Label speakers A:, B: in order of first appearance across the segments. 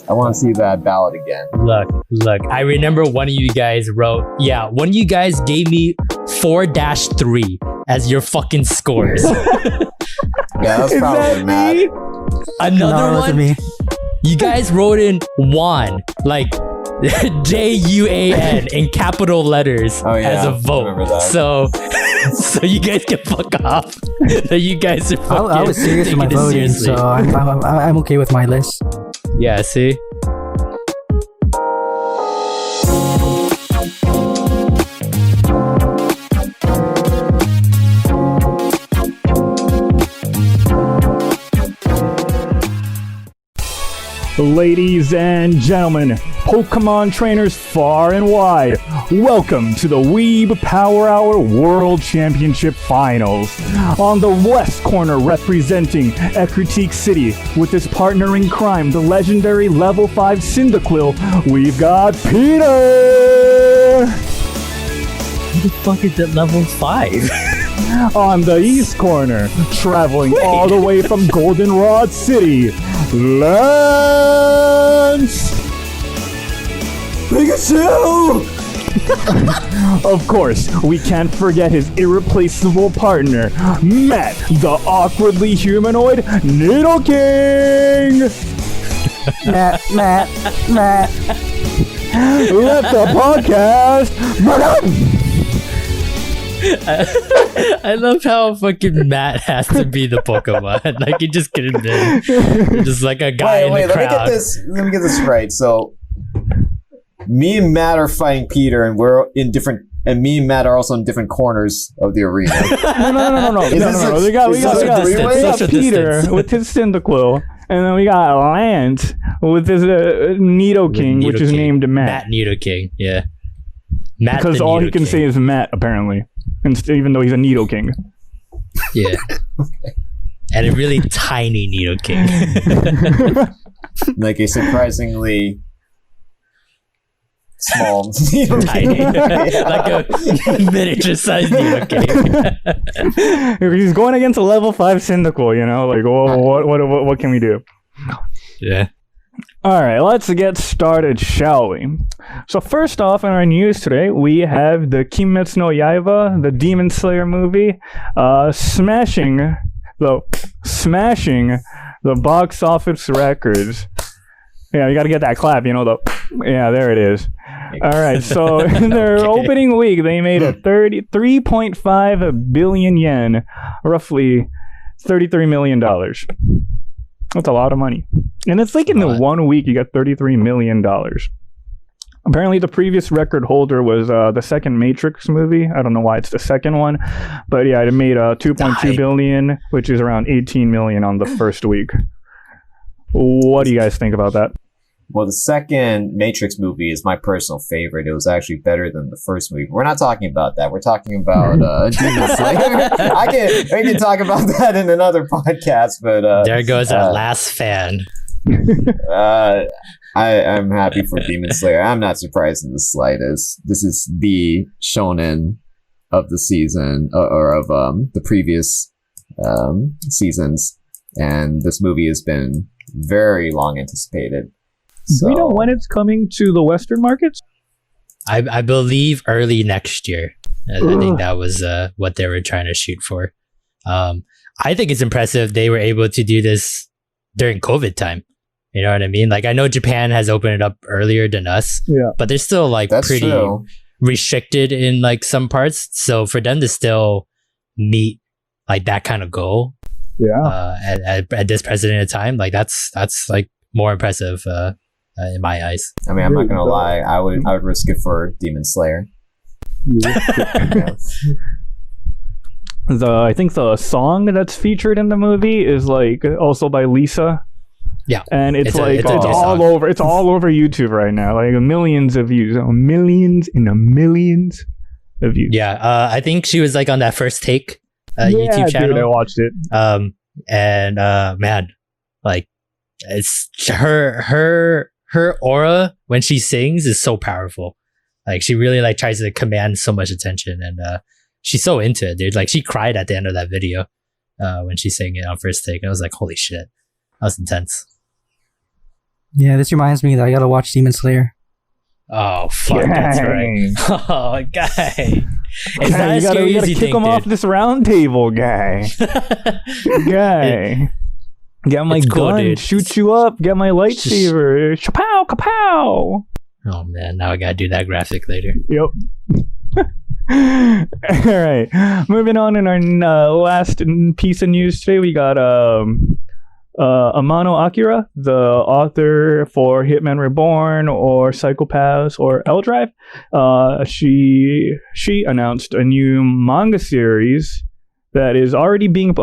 A: I want to see that ballot again.
B: Look. I remember one of you guys wrote, one of you guys gave me 4-3 as your fucking scores.
A: Yeah, that's probably Matt.
B: Another one,
C: me.
B: you guys wrote in Juan, like Juan in capital letters as a vote. So you guys can fuck off. That you guys are fucking
C: I was serious with my voting, so I'm okay with my list.
B: Yeah, see?
D: Ladies and gentlemen, Pokemon trainers far and wide, welcome to the Weeb Power Hour World Championship Finals. On the west corner representing Ekritique City with his partner in crime, the legendary level 5 Cyndaquil, we've got Peter!
B: Who the fuck is that level 5?
D: On the east corner, traveling all the way from Goldenrod City, Lance! Pikachu! Of course, we can't forget his irreplaceable partner, Matt, the awkwardly humanoid Needle King!
C: Matt.
D: Let the podcast begin!
B: I love how fucking Matt has to be the Pokemon. Like, he just could have been just like a guy in the crowd.
A: Let me get this right. So, me and Matt are fighting Peter, and we're in different. And me and Matt are also in different corners of the arena.
D: No. We got Peter with his Cyndaquil, and then we got Lance with his Nidoking, which is named Matt.
B: Matt Nidoking, yeah. Matt
D: because all he can say is Matt, apparently. Even though he's a Nidoking.
B: Yeah. And a really tiny Nidoking.
A: Like a surprisingly small
B: tiny. Like a miniature sized Nidoking.
D: He's going against a level 5 Cyndaquil, you know? Like, what can we do?
B: Yeah.
D: Alright, let's get started, shall we? So first off in our news today, we have the Kimetsu no Yaiba, the Demon Slayer movie, smashing the box office records. Yeah, you gotta get that clap, you know, yeah, there it is. Alright, so in their opening week, they made a 3.5 billion yen, roughly $33 million. That's a lot of money. And it's like in the 1 week, you got $33 million. Apparently, the previous record holder was the second Matrix movie. I don't know why it's the second one. But yeah, it made 2.2 billion, which is around 18 million on the first week. What do you guys think about that?
A: Well, the second Matrix movie is my personal favorite. It was actually better than the first movie. We're not talking about that. We're talking about Demon Slayer. We can talk about that in another podcast, but...
B: there goes our last fan.
A: I'm happy for Demon Slayer. I'm not surprised in the slightest. This is the shonen of the season, or of the previous seasons, and this movie has been very long anticipated.
D: So, do we know when it's coming to the Western markets?
B: I believe early next year. I think that was what they were trying to shoot for. I think it's impressive they were able to do this during COVID time. You know what I mean? Like, I know Japan has opened it up earlier than us, but they're still like pretty restricted in like some parts. So for them to still meet like that kind of goal, at this present time, like that's like more impressive in my eyes.
A: I mean, I'm not gonna lie, I would risk it for Demon Slayer.
D: I think the song that's featured in the movie is like also by Lisa.
B: Yeah,
D: and it's all over YouTube right now, like millions of views, millions and millions of views.
B: Yeah, I think she was like on that First Take YouTube channel.
D: Dude, I watched it.
B: And man, like it's her aura when she sings is so powerful. Like she really like tries to command so much attention, and she's so into it, dude. Like she cried at the end of that video when she sang it on First Take. And I was like, holy shit, that was intense.
C: Yeah, this reminds me that I gotta watch Demon Slayer.
B: Oh fuck, that's right. Oh, guy. It's not
D: you gotta kick him off this round table, guy. Guy. Get my gun,
B: cool,
D: shoot you up, get my lightsaber. Chapow, kapow.
B: Oh man, now I gotta do that graphic later.
D: Yep. All right. Moving on in our last piece of news today, we got Amano Akira, the author for Hitman Reborn or Psychopaths or L-Drive. She announced a new manga series that is already being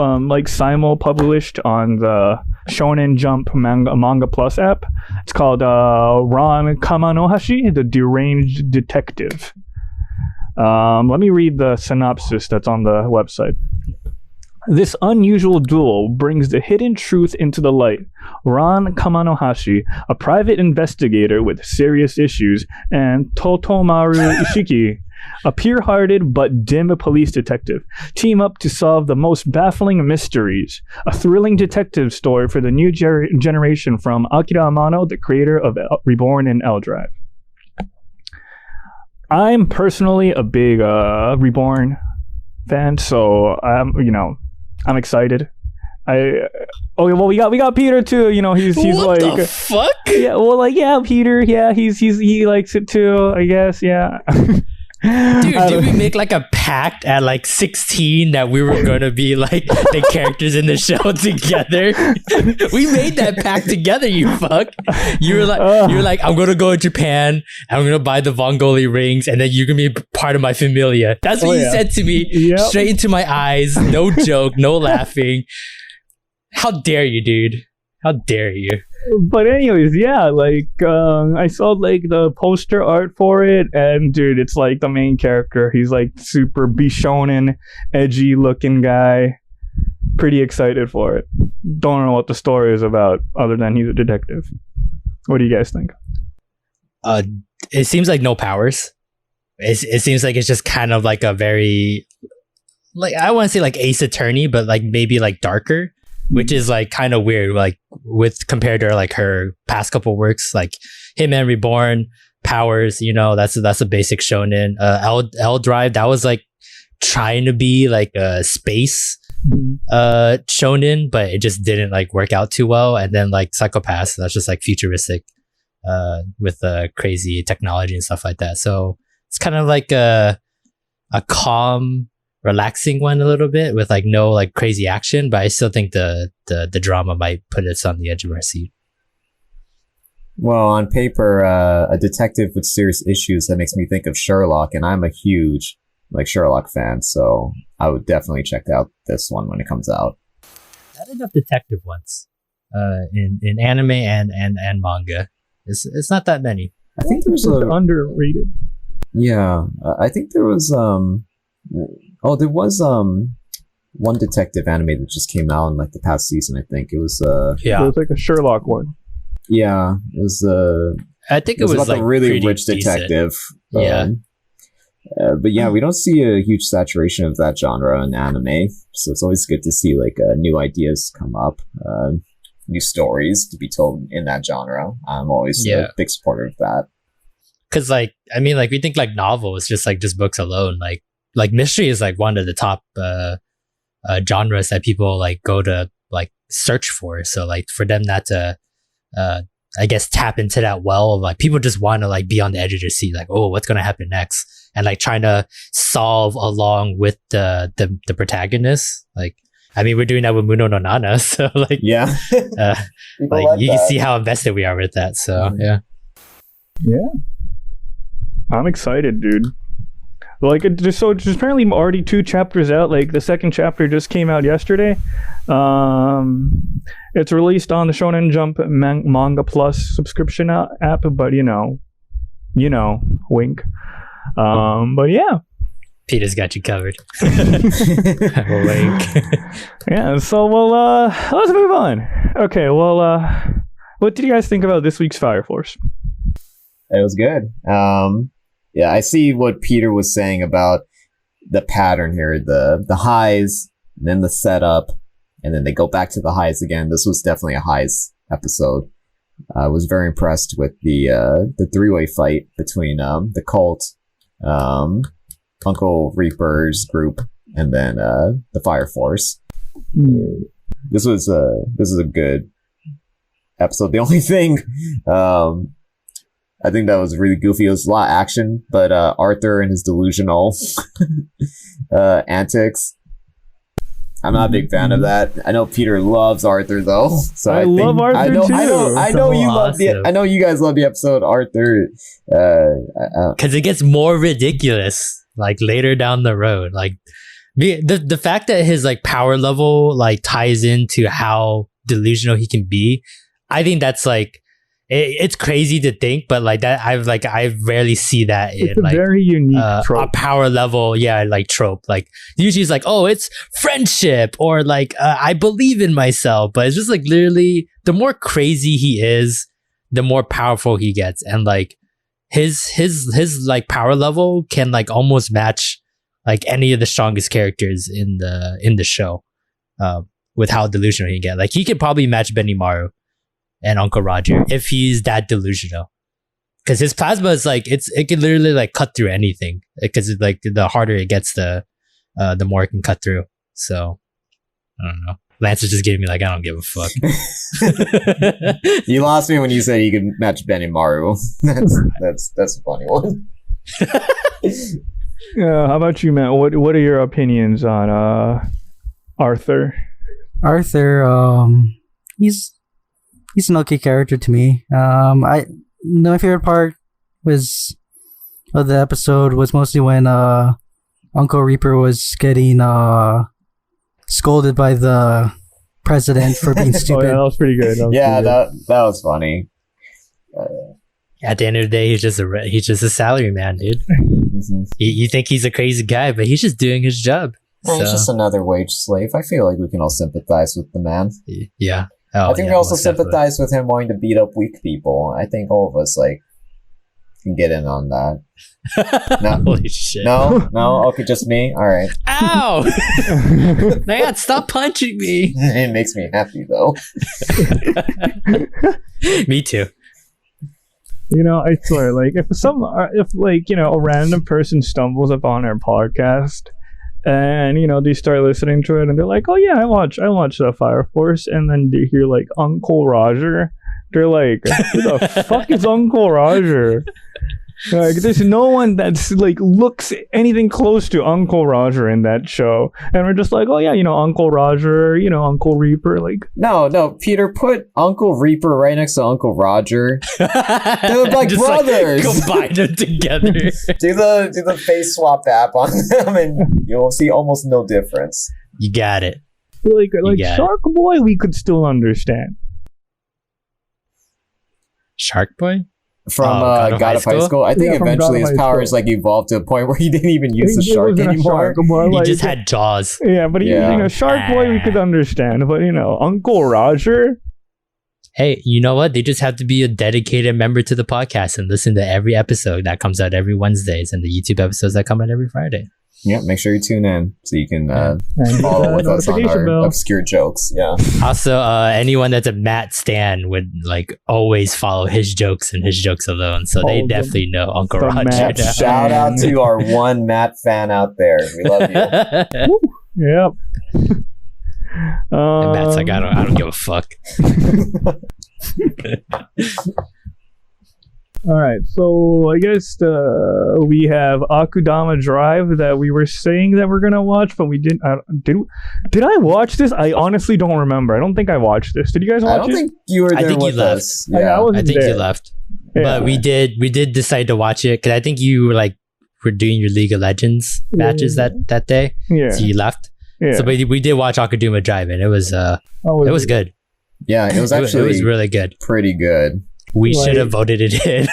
D: simul-published on the Shonen Jump Manga Plus app. It's called Ron Kamonohashi, the Deranged Detective. Let me read the synopsis that's on the website. This unusual duel brings the hidden truth into the light. Ron Kamonohashi, a private investigator with serious issues, and Totomaru Ishiki, a pure-hearted but dim police detective, team up to solve the most baffling mysteries. A thrilling detective story for the new generation from Akira Amano, the creator of Reborn and L-Drive. I'm personally a big Reborn fan, so I'm excited. We got Peter too. He's
B: what
D: like,
B: the fuck?
D: Yeah, Peter. Yeah, he likes it too. I guess. Yeah.
B: Dude, did we make like a pact at like 16 that we were gonna be like the characters in the show together? We made that pact together, you fuck. You were like, I'm gonna go to Japan, and I'm gonna buy the Vongoli rings, and then you're gonna be part of my familia. That's what you said to me, straight into my eyes. No joke, no laughing. How dare you, dude? How dare you?
D: But anyways, yeah, I saw the poster art for it, and dude, it's like the main character. He's like super bishonen, edgy looking guy. Pretty excited for it. Don't know what the story is about, other than he's a detective. What do you guys think?
B: It seems like no powers. It seems like it's just kind of like a very, I want to say like Ace Attorney, but like maybe like darker. Which is like kind of weird, like with compared to like her past couple works, like Hitman Reborn, Powers. That's a basic shonen. L-Drive, that was like trying to be like a space shonen, but it just didn't like work out too well. And then like Psychopaths, that's just like futuristic, with crazy technology and stuff like that. So it's kind of like a calm, relaxing one a little bit with like no like crazy action, but I still think the drama might put us on the edge of our seat.
A: Well, on paper, a detective with serious issues, that makes me think of Sherlock, and I'm a huge Sherlock fan, so I would definitely check out this one when it comes out.
B: Not enough detective ones in anime and manga. It's not that many.
A: I think there's
D: underrated.
A: Yeah, I think there was there was one detective anime that just came out in like the past season. I think it was
D: it was like a Sherlock one.
A: Yeah, it was
B: I think it was
A: about
B: like
A: a really rich
B: decent
A: detective.
B: Yeah.
A: But yeah, we don't see a huge saturation of that genre in anime, so it's always good to see like new ideas come up, new stories to be told in that genre. I'm always a big supporter of that.
B: Because we think like novels, just books alone, like mystery is like one of the top genres that people like go to like search for. So like for them not to I guess tap into that well of like people just want to like be on the edge of their seat, like, oh, what's gonna happen next, and like trying to solve along with the protagonist. Like, I mean, we're doing that with Munou no Nana, so like like you can see how invested we are with that. So yeah,
D: I'm excited, dude. Like, there's apparently already 2 chapters out. Like, the second chapter just came out yesterday. It's released on the Shonen Jump Manga Plus subscription app, but you know, wink. But yeah,
B: Peter's got you covered. Wink.
D: Yeah. So let's move on. Okay. Well, what did you guys think about this week's Fire Force?
A: It was good. Yeah, I see what Peter was saying about the pattern here, the highs, then the setup, and then they go back to the highs again. This was definitely a highs episode. I was very impressed with the three-way fight between the cult, Uncle Reaper's group, and then the Fire Force. This was a good episode. The only thing I think that was really goofy. It was a lot of action, but Arthur and his delusional antics, I'm not a big fan of that. I know Peter loves Arthur though, so I
D: love Arthur too.
A: I know you love I know you guys love the episode Arthur,
B: because it gets more ridiculous like later down the road. Like the fact that his like power level like ties into how delusional he can be, I think that's like it's crazy to think, but like that I rarely see that
D: it's
B: in like
D: a very unique trope.
B: A power level like trope. Like usually it's like, oh, it's friendship or like I believe in myself, but it's just like literally the more crazy he is, the more powerful he gets, and like his like power level can like almost match like any of the strongest characters in the show, with how delusional he can get. Like he could probably match Benimaru and Uncle Roger if he's that delusional, because his plasma is like it can literally like cut through anything, because like the harder it gets, the more it can cut through. So I don't know. Lance is just giving me like, I don't give a fuck.
A: You lost me when you said he could match Benimaru. That's a funny one.
D: Yeah, how about you, Matt? What are your opinions on Arthur?
C: Arthur, he's an okay character to me. My favorite part of the episode was mostly when Uncle Reaper was getting scolded by the president for being stupid.
D: Oh, yeah, that was pretty good.
A: That was funny.
B: At the end of the day, he's just a salary man, dude.
A: Mm-hmm.
B: You think he's a crazy guy, but he's just doing his job.
A: Well, he's just another wage slave. I feel like we can all sympathize with the man.
B: Yeah.
A: I think we also sympathize with him wanting to beat up weak people. I think all of us like can get in on that. No,
B: holy shit!
A: No. Okay, just me. All right.
B: Ow! Man, stop punching me.
A: It makes me happy though.
B: Me too.
D: You know, I swear, like if a random person stumbles upon our podcast, and they start listening to it, and they're like, "Oh yeah, I watch Fire Force," and then they hear like Uncle Roger, they're like, "Who the fuck is Uncle Roger?" Like, there's no one that's like looks anything close to Uncle Roger in that show, and we're just like, "Oh yeah, Uncle Roger, Uncle Reaper." Like,
A: no, Peter, put Uncle Reaper right next to Uncle Roger. They're like brothers.
B: Like, combine them together.
A: do the face swap app on them, and you'll see almost no difference.
B: You got it.
D: Like Shark Boy, we could still understand.
B: Shark Boy?
A: From God of High School? I think eventually his powers like evolved to a point where he didn't even use the shark anymore.
B: He just had jaws.
D: Yeah, but Shark Boy we could understand, but Uncle Roger.
B: Hey, you know what? They just have to be a dedicated member to the podcast and listen to every episode that comes out every Wednesdays and the YouTube episodes that come out every Friday.
A: Yeah, make sure you tune in so you can follow with us on our obscure jokes. Yeah.
B: Also, anyone that's a Matt stan would like always follow his jokes and his jokes alone, so they definitely know Uncle Roger.
A: Shout out to our one Matt fan out there. We love you.
D: Yep.
B: And Matt's like, I don't give a fuck.
D: All right, so I guess we have Akudama Drive that we were saying that we're gonna watch, but we didn't. Did I watch this? I honestly don't remember. I don't think I watched this. Did you guys watch it?
A: I don't think you were there.
B: I think
A: with
B: you left.
A: Us. Yeah,
B: I think you left. Yeah. But we did decide to watch it because I think you were doing your League of Legends matches that day.
D: Yeah.
B: So you left.
D: Yeah.
B: So we did watch Akudama Drive, and it was good.
A: Yeah, it was actually
B: it was really good.
A: Pretty good.
B: We should have voted it in.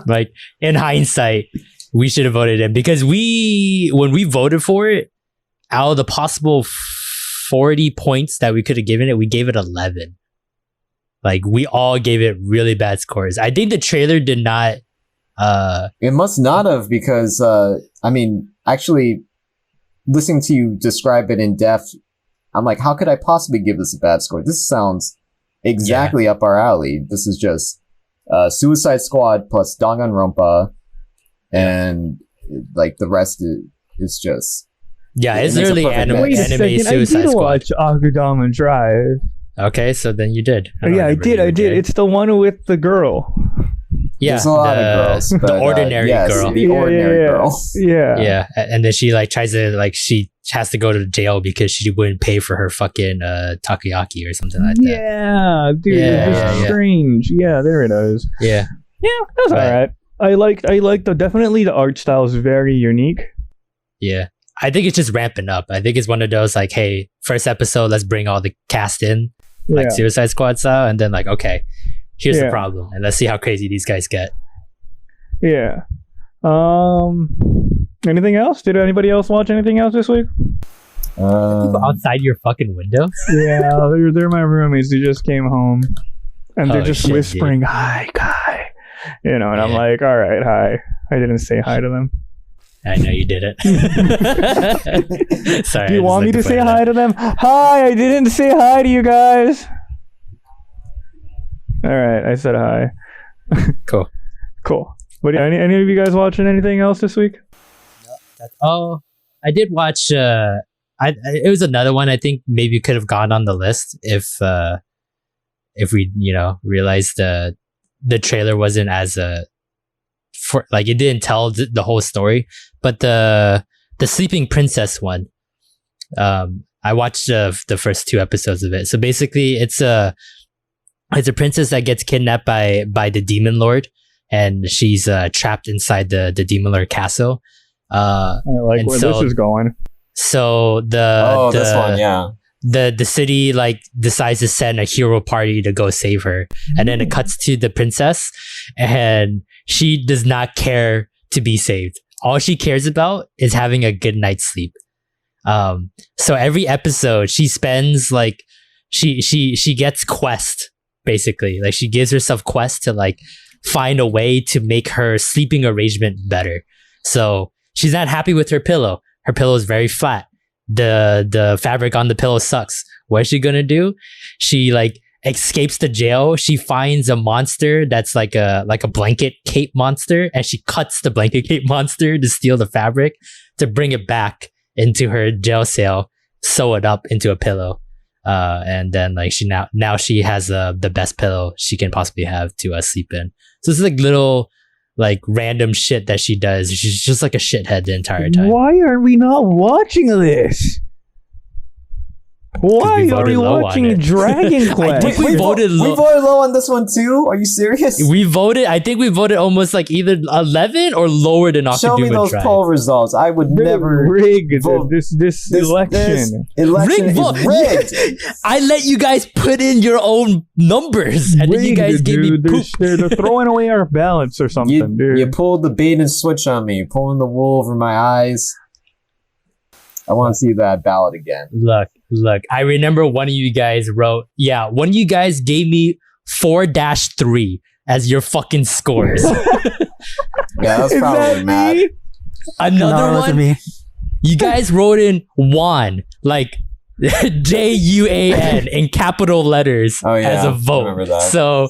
B: Like, in hindsight, we should have voted in because when we voted for it, out of the possible 40 points that we could have given it, we gave it 11. Like, we all gave it really bad scores. I think the trailer did not.
A: It must not have because, actually, listening to you describe it in depth, I'm like, how could I possibly give this a bad score? This sounds exactly up our alley. This is just Suicide Squad plus Danganronpa, and like the rest is just
B: it's
A: makes a
B: literally
A: perfect
B: anime
A: mix.
B: Suicide
D: I did
B: Squad.
D: watch Akudama Drive.
B: Okay, so then you did.
D: I did. It's the one with the girl.
B: Yeah,
A: there's a lot of girls, but,
B: the ordinary
A: yes,
B: girl.
A: the ordinary girl.
D: Yeah.
B: And then she like tries to like she has to go to jail because she wouldn't pay for her fucking takoyaki or something like that.
D: Yeah, dude,
B: Yeah,
D: it's just strange. Yeah, there it is.
B: Yeah,
D: That's all right. I like definitely the art style is very unique.
B: yeah. I think it's just ramping up. I think it's one of those like, hey, first episode, let's bring all the cast in, like Suicide Squad style, and then like, okay, here's the problem, and let's see how crazy these guys get.
D: Yeah. Anything else? Did anybody else watch anything else this week?
B: Outside your fucking window?
D: Yeah, they're my roommates. They just came home, and they're just whispering, dude. "Hi, Kai," and I'm like, "All right, hi." I didn't say hi to them.
B: I know you didn't. Sorry.
D: Do you want me to say hi to them? Hi, I didn't say hi to you guys. All right, I said hi.
B: Cool.
D: What? Any of you guys watching anything else this week?
B: I did watch. It was another one. I think maybe could have gone on the list if we realized the trailer wasn't as it didn't tell the whole story. But the Sleeping Princess one, I watched the first 2 episodes of it. So basically, it's a princess that gets kidnapped by the Demon Lord, and she's trapped inside the Demon Lord castle.
D: I like where this is going.
B: So
A: this one, yeah.
B: The city like decides to send a hero party to go save her, and then it cuts to the princess, and she does not care to be saved. All she cares about is having a good night's sleep. So every episode she spends like she gets quest, basically. Like she gives herself quest to like find a way to make her sleeping arrangement better. So she's not happy with her pillow. Her pillow is very flat. The fabric on the pillow sucks. What is she gonna do? She like escapes the jail. She finds a monster that's like a blanket cape monster, and she cuts the blanket cape monster to steal the fabric to bring it back into her jail cell, sew it up into a pillow, and then like she now she has the best pillow she can possibly have to sleep in. So it's like little like random shit that she does. She's just like a shithead the entire time.
D: Why are we not watching this? Why are we watching Dragon Quest?
B: I think we voted low.
A: We voted low on this one too? Are you serious?
B: I think we voted almost like either 11 or lower than Akudama Drive.
A: Show me those poll results. I would never
D: rigged
A: vote.
D: This election.
A: Election is rigged.
B: I let you guys put in your own numbers, and then you guys gave me poop.
D: They're throwing away our ballots or something, dude.
A: You pulled the bait and switch on me. You're pulling the wool over my eyes. I want to see that ballot again.
B: Look, I remember one of you guys wrote, one of you guys gave me 4-3 as your fucking scores.
A: Yeah, that's probably Matt.
B: Another one,
C: me.
B: you guys wrote in Juan, like Juan in capital letters as a vote.
A: I remember that.
B: So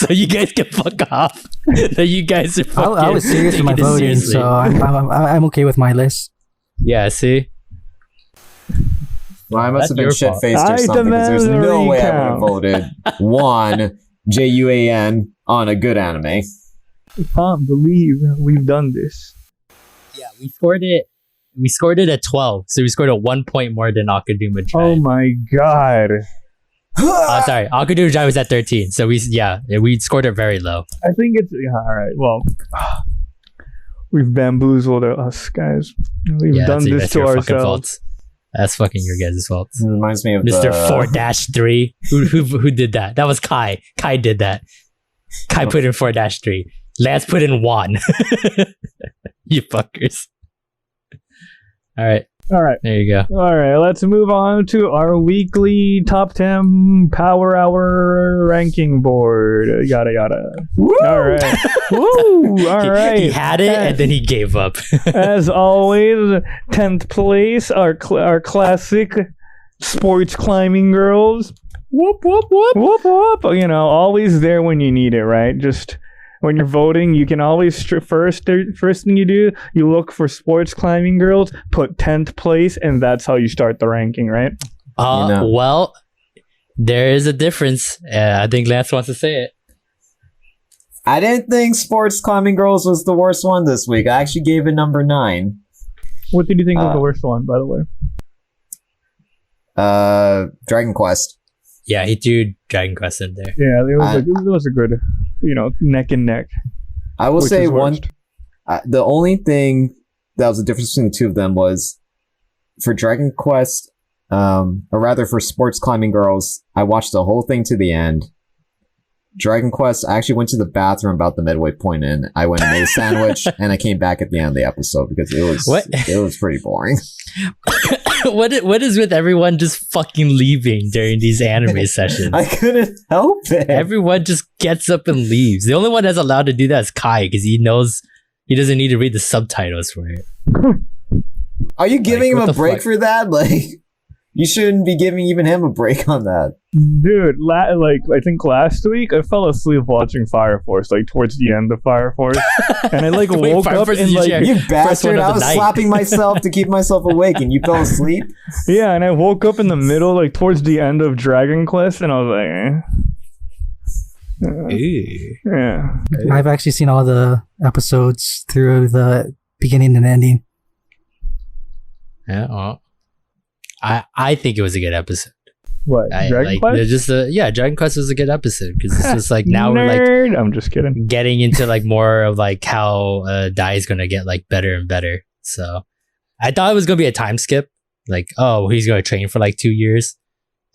B: you guys can fuck off. That you guys are fucking
C: I was serious with my voting, so I'm okay with my list.
B: Yeah, see?
A: Well, I must
B: That's
A: have been
B: your
A: shit-faced
D: fault.
A: or something, because there's
D: demand
A: no
D: a
A: way I
D: recount.
A: would have voted Juan, Juan, on a good anime.
D: I can't believe we've done this.
B: Yeah, we scored it at 12, so we scored a 1 point more than Akudama Drive.
D: Oh my god.
B: Sorry, Akudama Drive was at 13, so we scored it very low.
D: I think it's alright. Well, we've bamboozled us, guys. We've done this to ourselves.
B: That's fucking your guys' fault.
A: It reminds me of
B: Mr. 4-3. Who did that? That was Kai. Kai did that. Kai put in 4-3. Lance put in 1. You fuckers. All right. There you go.
D: All right, let's move on to our weekly top 10 Power Hour ranking board. Yada yada.
A: Woo!
D: All right. Woo! All right.
B: He had it and then he gave up.
D: As always, 10th place, our classic sports climbing girls.
B: Whoop whoop whoop.
D: Whoop whoop. You know, always there when you need it, right? Just when you're voting, you can always first thing you do, you look for sports climbing girls, put 10th place, and that's how you start the ranking, right?
B: Well, there is a difference. I think Lance wants to say it.
A: I didn't think Sports Climbing Girls was the worst one this week. I actually gave it number 9.
D: What did you think was the worst one, by the way?
A: Dragon Quest.
B: Yeah, he threw Dragon Quest in there.
D: Yeah, it was a good, neck and neck.
A: I will say the only thing that was the difference between the two of them was for Dragon Quest, or rather for Sports Climbing Girls, I watched the whole thing to the end. Dragon Quest, I actually went to the bathroom about the midway point in. I went and made a sandwich, and I came back at the end of the episode because it was pretty boring.
B: What is with everyone just fucking leaving during these anime sessions?
A: I couldn't help it.
B: Everyone just gets up and leaves. The only one that's allowed to do that is Kai because he knows he doesn't need to read the subtitles for it.
A: Are you giving him a break for that? Like, you shouldn't be giving even him a break on that.
D: Dude, I think last week I fell asleep watching Fire Force, like towards the end of Fire Force, and I woke up and
A: you bastard! I was slapping myself to keep myself awake, and you fell asleep.
D: Yeah, and I woke up in the middle, like towards the end of Dragon Quest, and I was like, yeah.
C: I've actually seen all the episodes through the beginning and ending.
B: Yeah, well, I think it was a good episode.
D: What? Dragon Quest?
B: Dragon Quest was a good episode because it's just like now we're like
D: I'm just kidding.
B: Getting into like more of like how Dai is gonna get like better and better. So I thought it was gonna be a time skip, like he's gonna train for like 2 years,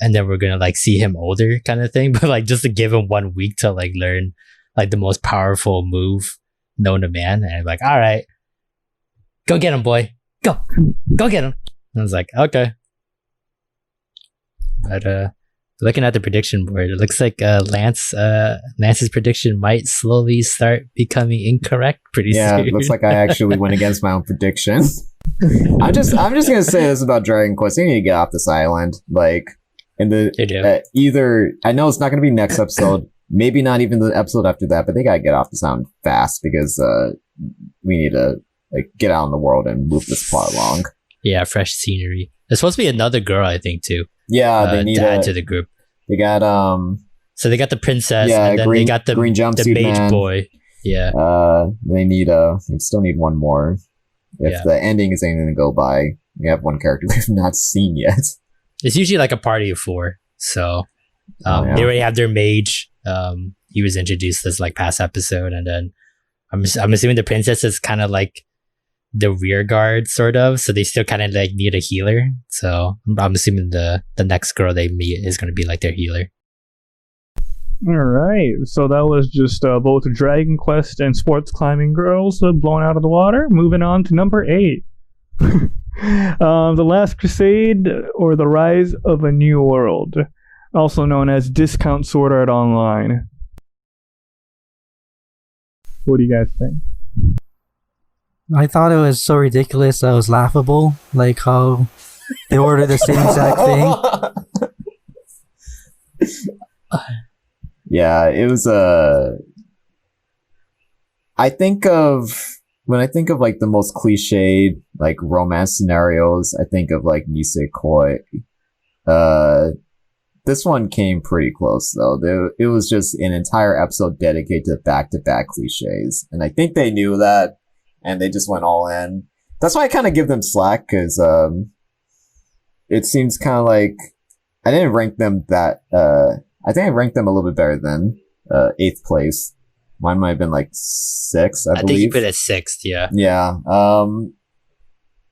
B: and then we're gonna like see him older kind of thing. But like just to give him 1 week to like learn like the most powerful move known to man, and I'm like, all right, go get him, boy, go get him. And I was like, okay. But looking at the prediction board, it looks like Lance's prediction might slowly start becoming incorrect pretty soon.
A: Yeah, it looks like I actually went against my own prediction. I'm just gonna say this about Dragon Quest. They need to get off this island. Like either I know it's not gonna be next episode, maybe not even the episode after that, but they gotta get off this island fast because we need to like get out in the world and move this plot along.
B: Yeah, fresh scenery. There's supposed to be another girl, I think, too.
A: Yeah, they need
B: to add to the group.
A: They got
B: So they got the princess, and then they got the
A: green jumpsuit
B: mage
A: man.
B: boy. Yeah.
A: They still need one more. If the ending is anything to go by, we have one character we've not seen yet.
B: It's usually like a party of 4. So they already have their mage. He was introduced this like past episode, and then I'm assuming the princess is kind of like the rear guard sort of, so they still kind of like need a healer. So I'm assuming the next girl they meet is going to be like their healer.
D: All right, so that was just both Dragon Quest and Sports Climbing Girls blown out of the water. Moving on to number 8. The Last Crusade, or The Rise of a New World, also known as Discount Sword Art Online. What do you guys think?
C: I thought it was so ridiculous that it was laughable, like how they ordered the same exact thing.
A: Yeah, it was when I think of like the most cliched like romance scenarios, I think of like nisekoi. This one came pretty close though. It was just an entire episode dedicated to back-to-back cliches, and I think they knew that. And they just went all in. That's why I kind of give them slack, because it seems kind of like I didn't rank them that. I think I ranked them a little bit better than 8th place. Mine might have been like 6, I believe.
B: think you put it 6th, yeah.
A: Yeah.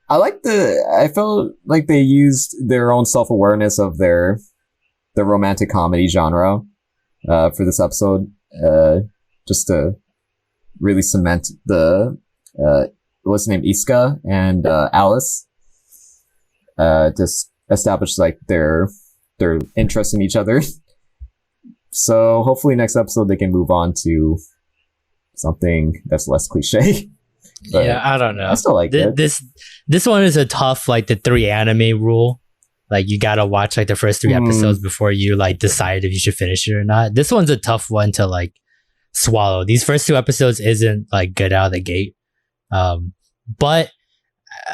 A: I felt like they used their own self-awareness of the romantic comedy genre for this episode, just to really cement the what's the name, Iska and Alice, just establish like their interest in each other. So hopefully next episode they can move on to something that's less cliche.
B: Yeah, I don't know.
A: I still like it.
B: This one is a tough, like the 3 anime rule. Like you gotta watch like the first 3 episodes before you like decide if you should finish it or not. This one's a tough one to like swallow. These first 2 episodes isn't like good out of the gate. But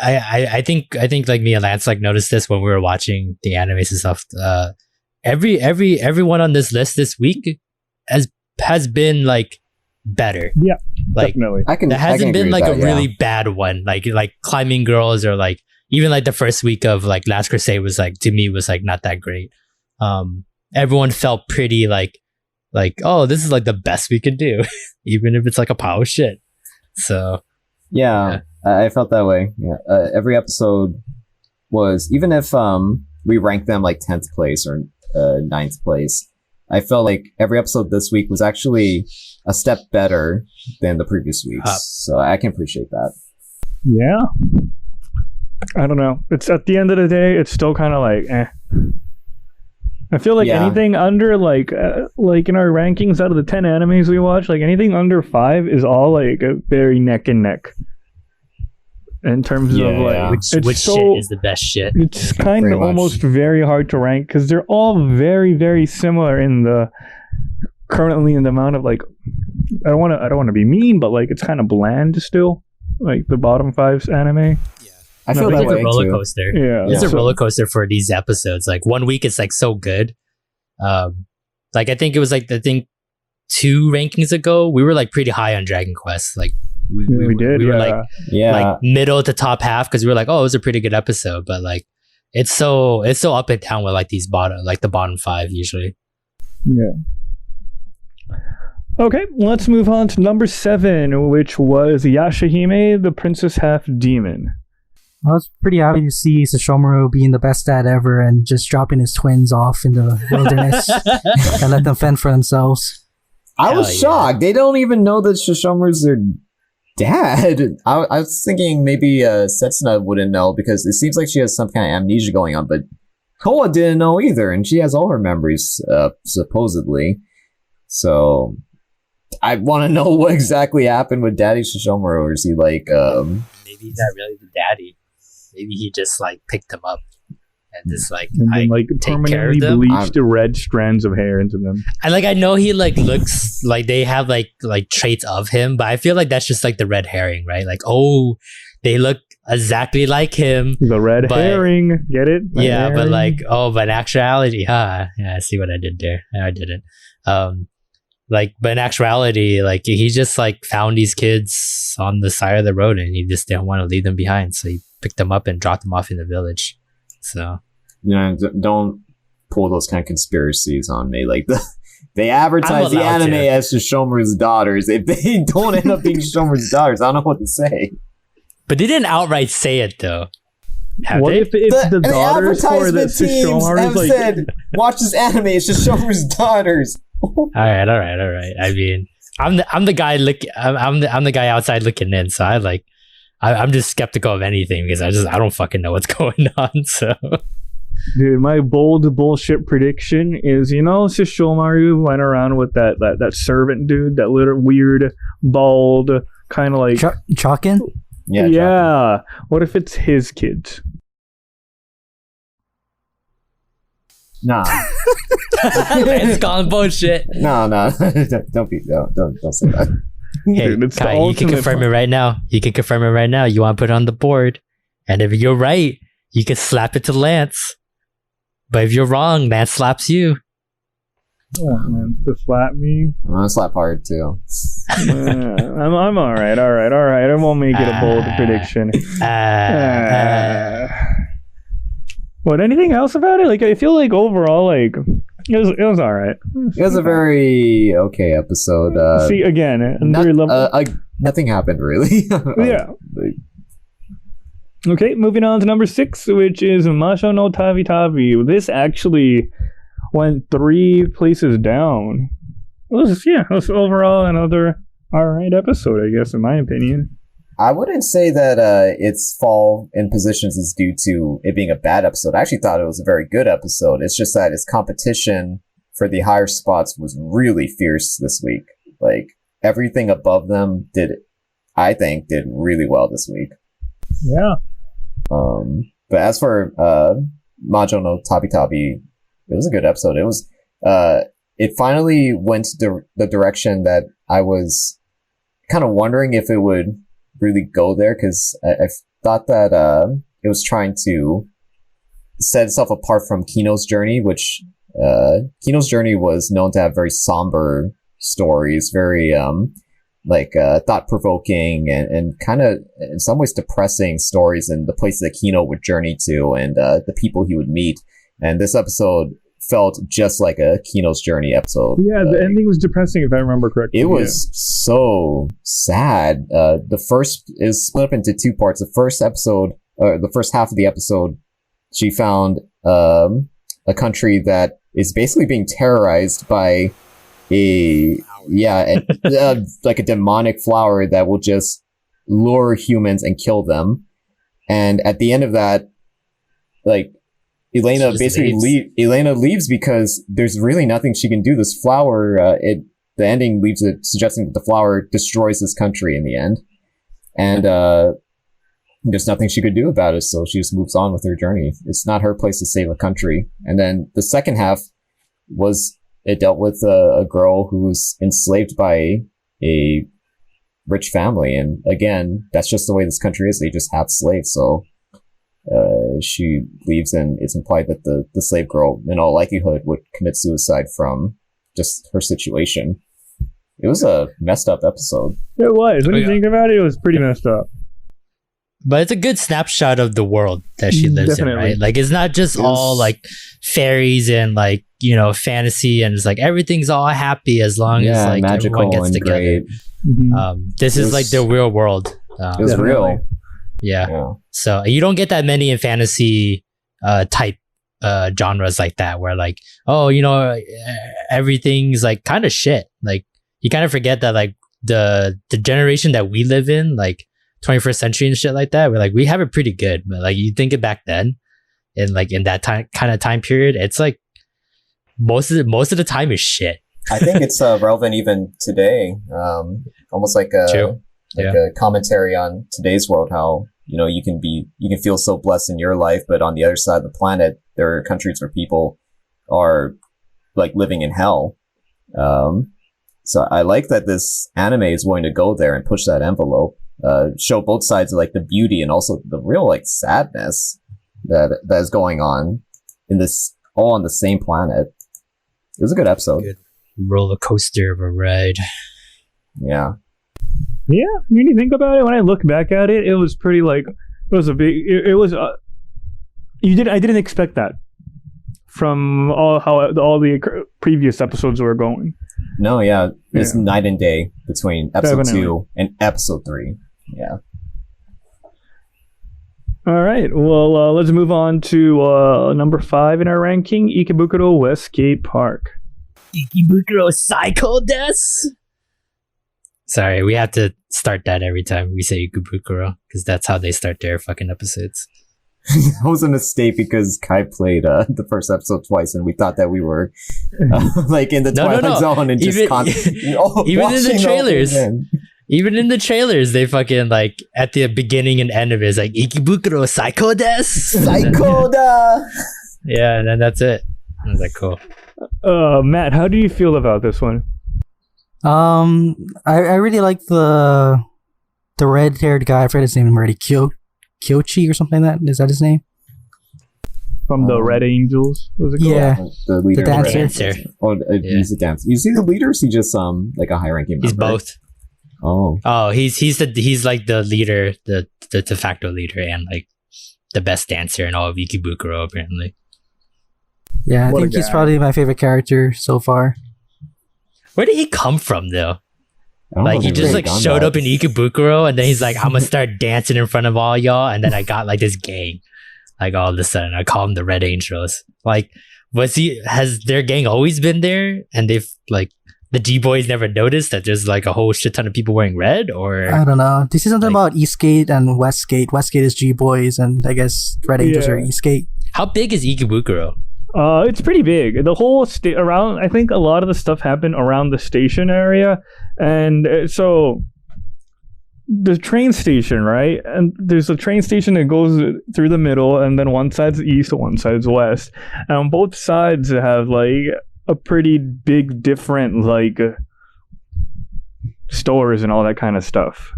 B: I think like me and Lance like noticed this when we were watching the animes and stuff. Everyone on this list this week has been like better.
D: Yeah,
B: like
D: definitely.
B: There hasn't been like a really bad one. Like Climbing Girls or like even like the first week of like Last Crusade was like, to me, was like not that great. Everyone felt pretty like, oh, this is like the best we can do, even if it's like a pile of shit. So
A: yeah. I felt that way. Yeah, every episode was, even if we ranked them like 10th place or 9th place, I felt like every episode this week was actually a step better than the previous weeks. So I can appreciate that. Yeah.
D: I don't know. It's at the end of the day, it's still kind of like, I feel like anything under like in our rankings out of the 10 animes we watch, like anything under 5 is all like a very neck and neck. In terms of like,
B: which shit is the best shit?
D: It's kind of almost very hard to rank because they're all very, very similar in the amount of like, I don't want to be mean, but like it's kind of bland still. Like the bottom 5's anime.
A: I feel that
B: it's
A: way
B: a roller
A: too.
B: coaster. Yeah, it's a roller coaster for these episodes. Like one week it's like so good. Like I think it was like 2 rankings ago we were like pretty high on Dragon Quest. Like we were like middle to top half because we were like, oh, it was a pretty good episode. But like it's so up and down with like these the bottom 5 usually.
D: Yeah. Okay, let's move on to number 7, which was Yashahime, the Princess Half Demon.
C: I was pretty happy to see Sesshomaru being the best dad ever and just dropping his twins off in the wilderness and let them fend for themselves.
A: I was shocked. They don't even know that Sesshomaru's their dad. I was thinking maybe Setsuna wouldn't know because it seems like she has some kind of amnesia going on, but Koa didn't know either, and she has all her memories, supposedly. So I want to know what exactly happened with Daddy Sesshomaru, or is he like...
B: Maybe he's not really the daddy. Maybe he just like picked them up and just like take care of them.
D: Bleached red strands of hair into them.
B: And like I know he like looks like they have like traits of him, but I feel like that's just like the red herring, right? Like, oh, they look exactly like him.
D: The red herring, get it? Red herring.
B: But like, oh, but in actuality, yeah, I see what I did there. No, I didn't. But in actuality, like he just like found these kids on the side of the road and he just didn't want to leave them behind, so he picked them up and dropped them off in the village. So
A: don't pull those kind of conspiracies on me. Like they advertise the anime as Sesshomaru's daughters. If they don't end up being Sesshomaru's daughters, I don't know what to say.
B: But they didn't outright say it though.
D: If the daughters for the Sesshomaru's
A: said, watch this anime, it's Sesshomaru's daughters.
B: All right. I mean, I'm the guy I'm the guy outside looking in, so I'm just skeptical of anything because I don't fucking know what's going on. So,
D: dude, my bold bullshit prediction is, Sesshomaru went around with that servant dude, that little weird bald kind of like
C: Chalkin.
D: Yeah. What if it's his kids?
A: Nah.
B: It's calling bullshit.
A: No. don't say that.
B: Hey, dude, Kai, you can confirm it right now. You want to put it on the board, and if you're right, you can slap it to Lance. But if you're wrong, Lance slaps you.
D: Oh, man, to slap me.
A: I'm gonna slap hard too.
D: I'm all right. I won't make it a bold prediction. What? Anything else about it? Like, I feel like overall, like it was all right.
A: It was a very okay episode.
D: See, again,
A: nothing happened really.
D: Yeah. Okay, moving on to number 6, which is Masho no Tabitabi. This actually went 3 places down. It was overall another alright episode, I guess, in my opinion.
A: I wouldn't say that its fall in positions is due to it being a bad episode. I actually thought it was a very good episode. It's just that its competition for the higher spots was really fierce this week. Like, everything above them did really well this week.
D: Yeah.
A: But as for Maoujou no Tabitabi, it was a good episode. It was, it finally went the direction that I was kind of wondering if it would really go there, because I thought that it was trying to set itself apart from Kino's journey, which Kino's journey was known to have very somber stories, very thought-provoking and kind of in some ways depressing stories, and the places that Kino would journey to and the people he would meet. And this episode felt just like a Kino's journey episode.
D: Yeah, the ending was depressing if I remember correctly.
A: It was so sad. The first is split up into two parts. The first episode, or the first half of the episode, she found a country that is basically being terrorized by like a demonic flower that will just lure humans and kill them. And at the end of that, like, Elaina Elaina leaves because there's really nothing she can do. This flower, the ending leaves it suggesting that the flower destroys this country in the end. And there's nothing she could do about it, so she just moves on with her journey. It's not her place to save a country. And then the second half it dealt with a girl who was enslaved by a rich family. And again, that's just the way this country is. They just have slaves. So she leaves, and it's implied that the slave girl, in all likelihood, would commit suicide from just her situation. It was a messed up episode.
D: It was. When you think about it, it was pretty messed up.
B: But it's a good snapshot of the world that she lives in, right? Like, it's not just all like fairies and like, you know, fantasy, and it's like everything's all happy as long as like everyone gets together. This is like the real world.
A: It was real.
B: Yeah. So you don't get that many in fantasy type genres like that, where like, oh, you know, everything's like kind of shit. Like, you kind of forget that like the generation that we live in, like 21st century and shit like that, we're like, we have it pretty good. But like, you think it back then, and like in that time kind of time period, it's like most of the time is shit.
A: I think it's relevant even today. Almost like a commentary on today's world, how, you know, you can feel so blessed in your life, but on the other side of the planet, there are countries where people are like living in hell. So I like that this anime is willing to go there and push that envelope, show both sides of like the beauty and also the real like sadness that is going on in this, all on the same planet. It was a good episode.
B: Good roller coaster of a ride.
A: Yeah.
D: Yeah, when you think about it, when I look back at it, it was pretty like, it was a big, it was, I didn't expect that from how the previous episodes were going.
A: No, yeah, it's night and day between episode 2 and episode 3. Yeah.
D: All right, well, let's move on to number 5 in our ranking, Ikebukuro Westgate Park.
B: Ikebukuro Psycho Desu? Sorry, we have to start that every time we say Ikebukuro, because that's how they start their fucking episodes.
A: That was a mistake because Kai played the first episode twice, and we thought that we were like in the Twilight Zone and just
B: even in the trailers. Even in the trailers, they fucking like at the beginning and end of it is like Ikebukuro Psycho Desu.
A: Psycho da.
B: Yeah, and then that's it. I was like, cool.
D: Matt, how do you feel about this one?
C: I really like the red-haired guy. I forget his name already. Kyochi or something like that. Is that his name?
D: From the Red Angels? Was it called?
C: Yeah,
A: the leader.
C: The dancer.
A: He's a dancer. You see the leader? Or is he just like a high-ranking member?
B: He's both.
A: Oh,
B: he's like the leader, the de facto leader, and like the best dancer in all of Ikebukuro apparently.
C: Yeah, I think he's probably my favorite character so far.
B: Where did he come from though? Like, he just like showed up in Ikebukuro, and then he's like, I'm gonna start dancing in front of all y'all, and then I got like this gang. Like, all of a sudden I call them the Red Angels. Like, has their gang always been there, and they've like, the G-Boys never noticed that there's like a whole shit ton of people wearing red? Or
C: I don't know. This is something about Eastgate and Westgate. Westgate is G-Boys, and I guess Red Angels are Eastgate.
B: How big is Ikebukuro?
D: It's pretty big. The whole around, I think a lot of the stuff happened around the station area, and so the train station, right? And there's a train station that goes through the middle, and then one side's east, one side's west. And on both sides have like a pretty big different like stores and all that kind of stuff.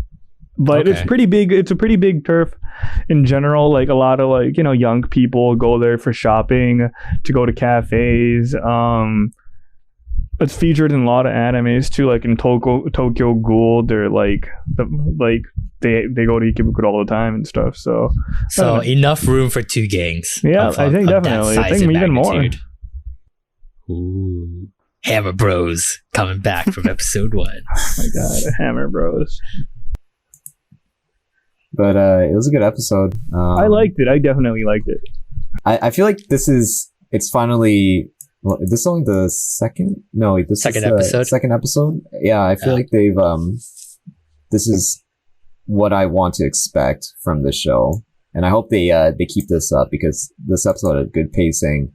D: But it's pretty big. It's a pretty big turf in general. Like a lot of like, you know, young people go there for shopping, to go to cafes. It's featured in a lot of animes too, like in Tokyo Ghoul. They're like they go to Ikebukuro all the time and stuff. So
B: enough room for two gangs.
D: Yeah, I think definitely. I think even more.
B: Ooh, Hammer Bros coming back from episode 1.
D: Oh my god, Hammer Bros.
A: But it was a good episode.
D: I liked it. I definitely liked it.
A: I feel like it's finally. Well, is this only the second? No, this
B: second
A: is the
B: episode.
A: Second episode. Yeah, I feel like they've. This is what I want to expect from the show, and I hope they keep this up, because this episode had good pacing.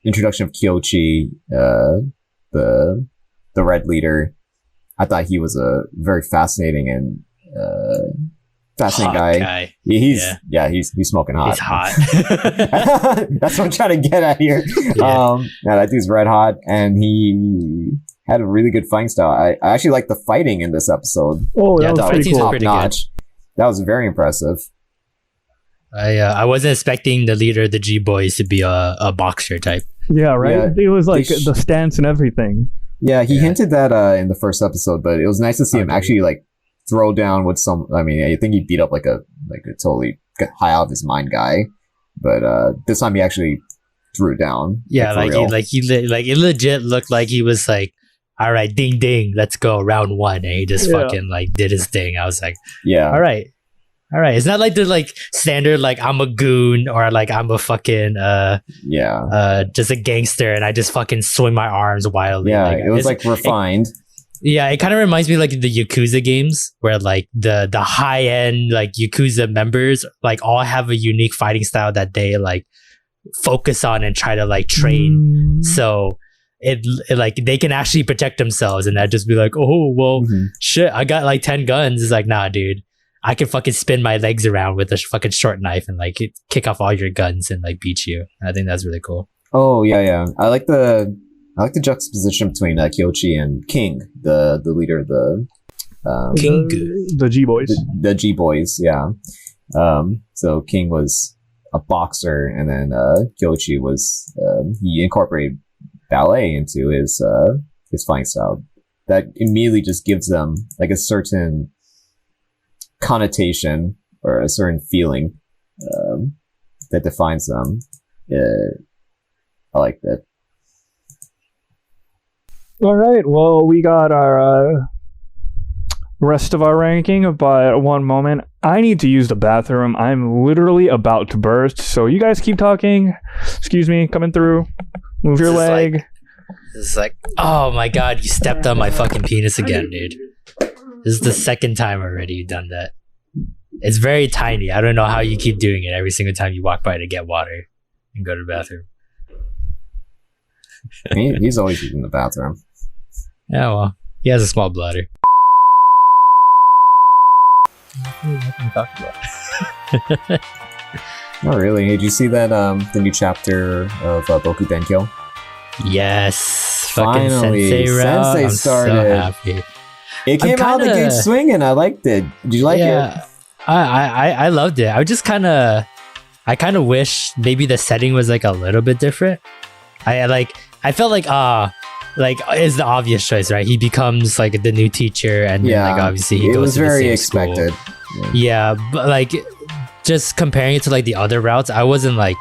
A: Introduction of Kyochi, the red leader. I thought he was a very fascinating and fascinating guy. He's smoking hot.
B: He's hot.
A: That's what I'm trying to get at here. Yeah. That dude's red hot, and he had a really good fighting style. I actually like the fighting in this episode.
D: Oh, yeah, that was pretty cool.
A: Top notch. That was very impressive.
B: I wasn't expecting the leader of the G Boys to be a boxer type.
D: Yeah, right. Yeah, it was like the stance and everything.
A: Yeah, he hinted that in the first episode, but it was nice to see him actually like throw down with some. I mean, I think he beat up like a totally high out of his mind guy, but this time he actually threw it down.
B: Yeah, it legit looked like he was like, all right, ding ding, let's go, round 1, and he just fucking like did his thing. I was like,
A: yeah,
B: all right. It's not like the like standard like I'm a goon or like I'm a fucking just a gangster and I just fucking swing my arms wildly.
A: Yeah,
B: like,
A: it was like refined.
B: It kind of reminds me like the Yakuza games, where like the high end like Yakuza members like all have a unique fighting style that they like focus on and try to like train. So it like they can actually protect themselves, and that just be like, oh well, shit, I got like 10 guns. It's like, nah, dude, I can fucking spin my legs around with a fucking short knife and like kick off all your guns and like beat you. I think that's really cool.
A: Oh yeah. I like the juxtaposition between Kyochi and King, the leader of the
B: King,
D: the G Boys.
A: The G Boys, yeah. So King was a boxer, and then Kyochi was he incorporated ballet into his fighting style. That immediately just gives them like a certain connotation or a certain feeling that defines them. I like that.
D: All right, well, we got our rest of our ranking, but one moment, I need to use the bathroom. I'm literally about to burst, so you guys keep talking. Excuse me, coming through. Move your leg.
B: This is like, oh my god, you stepped on my fucking penis again, dude. This is the second time already you've done that. It's very tiny. I don't know how you keep doing it every single time you walk by to get water and go to the bathroom.
A: He's always using the bathroom.
B: Yeah, well, he has a small bladder.
A: Not really. Did you see that the new chapter of Boku Benkyo?
B: Yes.
A: Finally,
B: Sensei
A: started.
B: I'm so happy.
A: It came out the gate swinging. I liked it. Did you like it?
B: I loved it. I kind of wish maybe the setting was like a little bit different. I felt like it's the obvious choice, right? He becomes like the new teacher, and then like obviously he goes to the same
A: expected.
B: School. Yeah, but like just comparing it to like the other routes, I wasn't like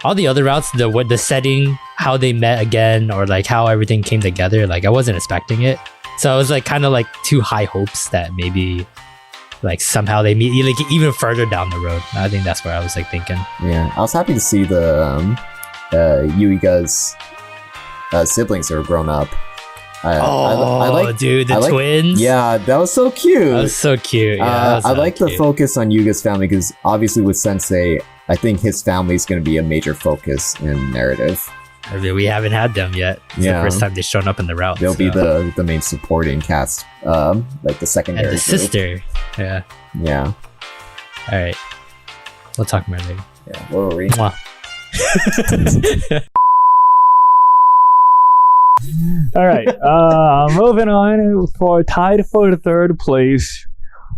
B: all the other routes, the setting, how they met again, or like how everything came together. Like I wasn't expecting it, so I was like kind of like too high hopes that maybe like somehow they meet like even further down the road. I think that's what I was like thinking.
A: Yeah, I was happy to see the Yuiga's siblings that were grown up.
B: Dude, the twins.
A: Yeah, that was so cute.
B: That was so cute. Yeah,
A: I like the focus on Yuga's family, because obviously with Sensei, I think his family is going to be a major focus in narrative.
B: I mean, we haven't had them yet. It's the first time they've shown up in the route.
A: They'll be the main supporting cast, like the secondary.
B: And the sister. Yeah.
A: Yeah.
B: All right. We'll talk more later.
A: Yeah. Where were we?
B: Mwah.
D: All right. Moving on, tied for third place,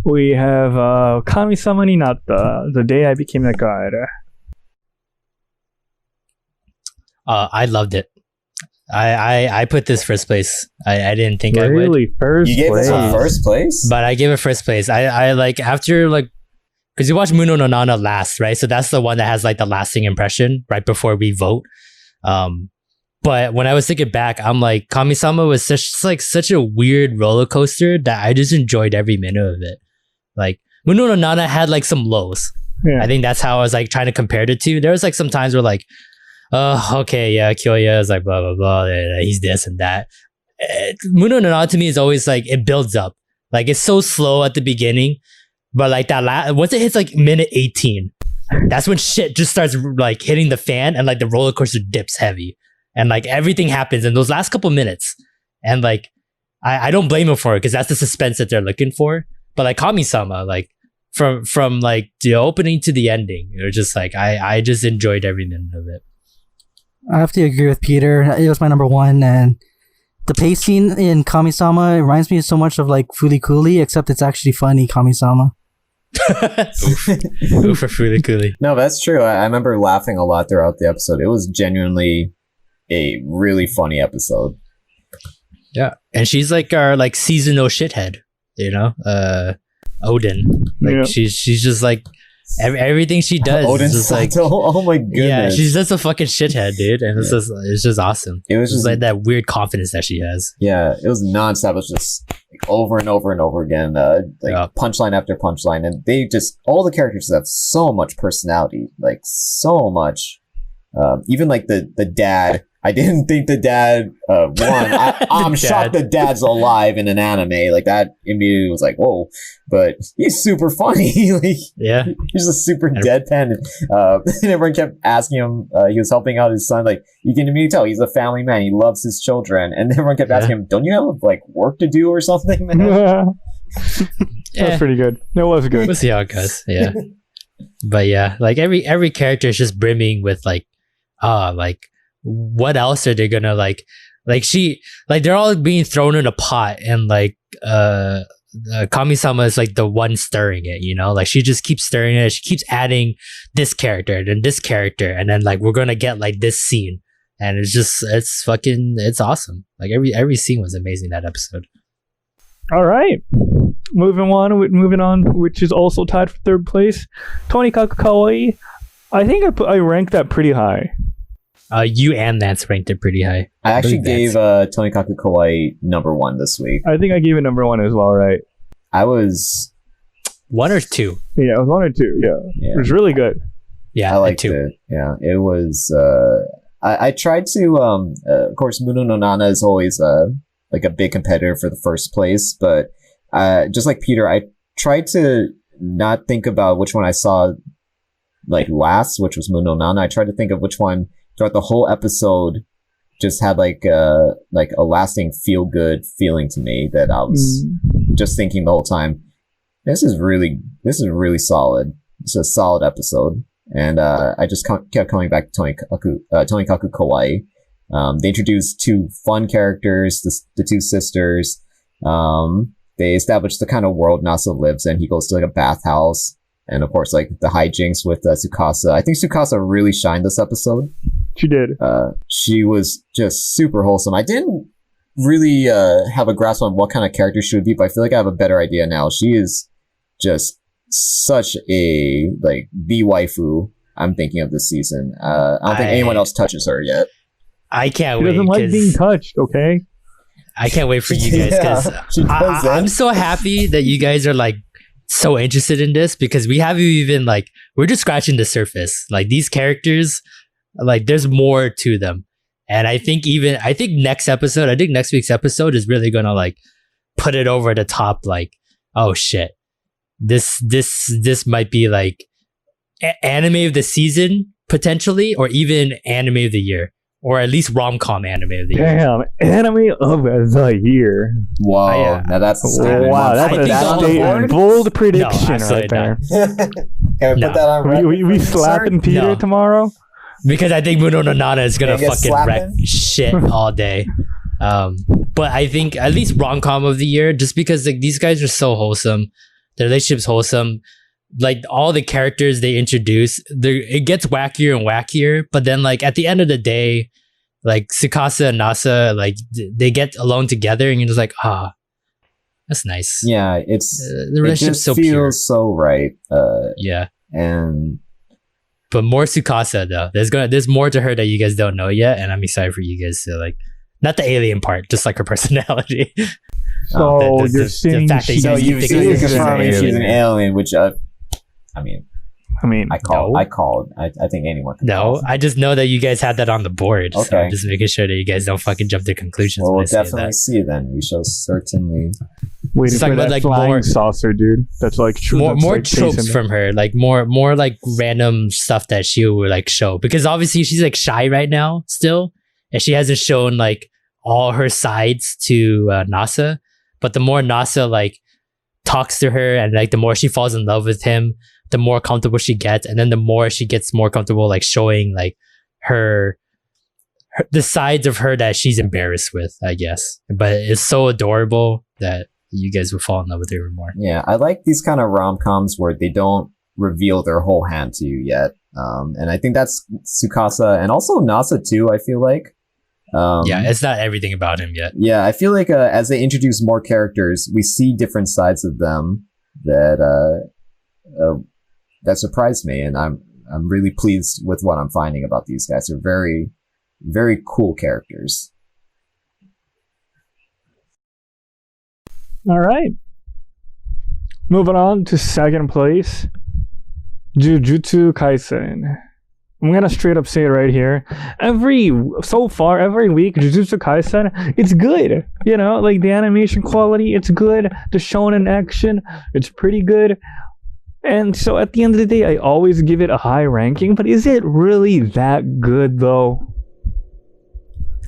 D: we have Kami-sama ni Natta, The Day I Became a God.
B: I loved it. I put this first place. I didn't think I would.
D: Really? First
A: You gave
D: place?
A: this a first place?
B: But I gave it first place. I like after like because you watch Munou no Nana last, right? So that's the one that has like the lasting impression right before we vote. But when I was thinking back, I'm like Kami-sama was such a weird roller coaster that I just enjoyed every minute of it. Like Munou no Nana had like some lows.
D: Yeah.
B: I think that's how I was like trying to compare it to. There was like some times where like, oh, okay, yeah, Kyoya is like blah blah blah, he's this and that. Munou no Nana to me is always like it builds up. Like it's so slow at the beginning, but like that once it hits like minute 18, that's when shit just starts like hitting the fan and like the roller coaster dips heavy. And like everything happens in those last couple minutes. And like, I don't blame him for it because that's the suspense that they're looking for. But like Kami-sama, like from like the opening to the ending, it was just like, I just enjoyed every minute of it.
C: I have to agree with Peter. It was my number one. And the pacing in Kami-sama reminds me so much of like Fooly Cooly, except it's actually funny Kami-sama.
B: Oof for Fooly Cooly.
A: No, that's true. I remember laughing a lot throughout the episode. It was genuinely a really funny episode.
B: Yeah, and she's like our like seasonal shithead, you know, Odin. Like
D: yeah.
B: she's just like everything she does.
A: Odin
B: is just like
A: oh my goodness.
B: yeah, she's just a fucking shithead, dude, and it's just awesome.
A: It was just
B: like that weird confidence that she has.
A: Yeah, it was nonstop. It was just like, over and over and over again, punchline after punchline, and they just all the characters have so much personality, like so much. Even like the dad. I didn't think the dad won. I'm shocked the dad's alive in an anime. Like that immediately was like, whoa. But he's super funny. Like,
B: yeah.
A: He's just super deadpan. And everyone kept asking him, he was helping out his son. Like, you can immediately tell he's a family man. He loves his children. And everyone kept asking him, don't you have like work to do or something, man?
D: That's pretty good. It was good.
B: We'll see how it goes. Yeah. But yeah, like every character is just brimming with like what else are they gonna like they're all being thrown in a pot and like Kami-sama is like the one stirring it, you know, like she just keeps stirring it. She keeps adding this character and this character, and then like we're gonna get like this scene, and it's awesome. Like every scene was amazing that episode.
D: All right, moving on, which is also tied for third place, Tonikawa Kawaii. I think I ranked that pretty high.
B: You and Lance ranked it pretty high.
A: I actually gave Tonikawa Kawaii number 1 this week.
D: I think I gave it number 1 as well, right?
A: I was
B: 1 or 2.
D: Yeah, it was 1 or 2. Yeah. It was really good.
B: Yeah,
A: I liked
B: 2.
A: it. Yeah, it was. I tried to. Of course, Munou no Nana is always like a big competitor for the first place, but just like Peter, I tried to not think about which one I saw like last, which was Munou no Nana. I tried to think of which one throughout the whole episode just had like a lasting feel good feeling to me that I was just thinking the whole time. This is really solid. It's a solid episode, and I just kept coming back to Tonikawa Kawaii. They introduced 2 fun characters, the 2 sisters. They established the kind of world Nasa lives in. He goes to like a bathhouse, and of course like the hijinks with Tsukasa. I think Tsukasa really shined this episode.
D: She did.
A: She was just super wholesome. I didn't really have a grasp on what kind of character she would be, but I feel like I have a better idea now. She is just such a like the waifu I'm thinking of this season. I don't think anyone else touches her yet.
B: I can't
D: wait. She doesn't like being touched, okay?
B: I can't wait for you guys because I'm so happy that you guys are like so interested in this, because we haven't even like, we're just scratching the surface. Like these characters, like there's more to them. And I think next week's episode is really gonna like put it over the top. Like, oh shit, this might be like anime of the season potentially, or even anime of the year. or at least rom-com anime of the year.
D: Damn, anime of the year.
A: Whoa, now that's a statement.
D: Wow,
B: I think
D: that's
B: on
D: a
B: the board?
D: bold prediction
B: absolutely
D: right there.
A: Can we
B: No.
A: put that on record?
D: We slapping Peter
B: No.
D: tomorrow?
B: Because I think Munou no Nana is gonna
A: Can I get
B: fucking wreck
A: slapping?
B: shit all day. But I think at least rom-com of the year, just because like these guys are so wholesome, their relationship's wholesome. Like all the characters they introduce, it gets wackier and wackier. But then like at the end of the day, like Tsukasa and Nasa, like they get alone together, and you're just like, that's nice.
A: Yeah,
B: The
A: it
B: relationship's
A: just
B: so
A: feels
B: pure.
A: so right.
B: Yeah.
A: And
B: But more Tsukasa though. There's more to her that you guys don't know yet, and I'm excited for you guys to like, not the alien part, just like her personality.
D: So
B: The-
D: you're
B: the
D: saying
B: fact that
D: she
A: so
B: guys
A: you've
B: think
A: seen
B: it's
A: she's
B: an
A: an alien, which I mean,
D: I mean,
A: I called.
B: No.
A: I think anyone can
B: No,
A: call.
B: I just know that you guys had that on the board. So
A: Okay.
B: I'm just making sure that you guys don't fucking jump to conclusions.
A: Well,
B: when
A: we'll
B: I say
A: definitely
B: that.
A: see then. We shall certainly.
D: waiting
B: It's
D: for
B: like-
D: that
B: like
D: flying
B: more-
D: saucer, dude. That's like true.
B: More
D: that's
B: more
D: like
B: tropes
D: chasing
B: from her, like more like random stuff that she would like show, because obviously she's like shy right now still, and she hasn't shown like all her sides to Nasa. But the more Nasa like talks to her, and like the more she falls in love with him, the more comfortable she gets, and then the more she gets more comfortable like showing like her the sides of her that she's embarrassed with, I guess. But it's so adorable that you guys will fall in love with her even more.
A: Yeah, I like these kind of rom-coms where they don't reveal their whole hand to you yet. And I think that's Tsukasa and also Nasa too, I feel like.
B: Yeah, it's not everything about him yet.
A: Yeah, I feel like as they introduce more characters, we see different sides of them that surprised me, and I'm really pleased with what I'm finding about these guys. They're very, very cool characters.
D: All right. Moving on to second place, Jujutsu Kaisen. I'm gonna straight up say it right here. Every week, Jujutsu Kaisen, it's good. You know, like the animation quality, it's good. The shonen action, it's pretty good. And so at the end of the day, I always give it a high ranking. But is it really that good though?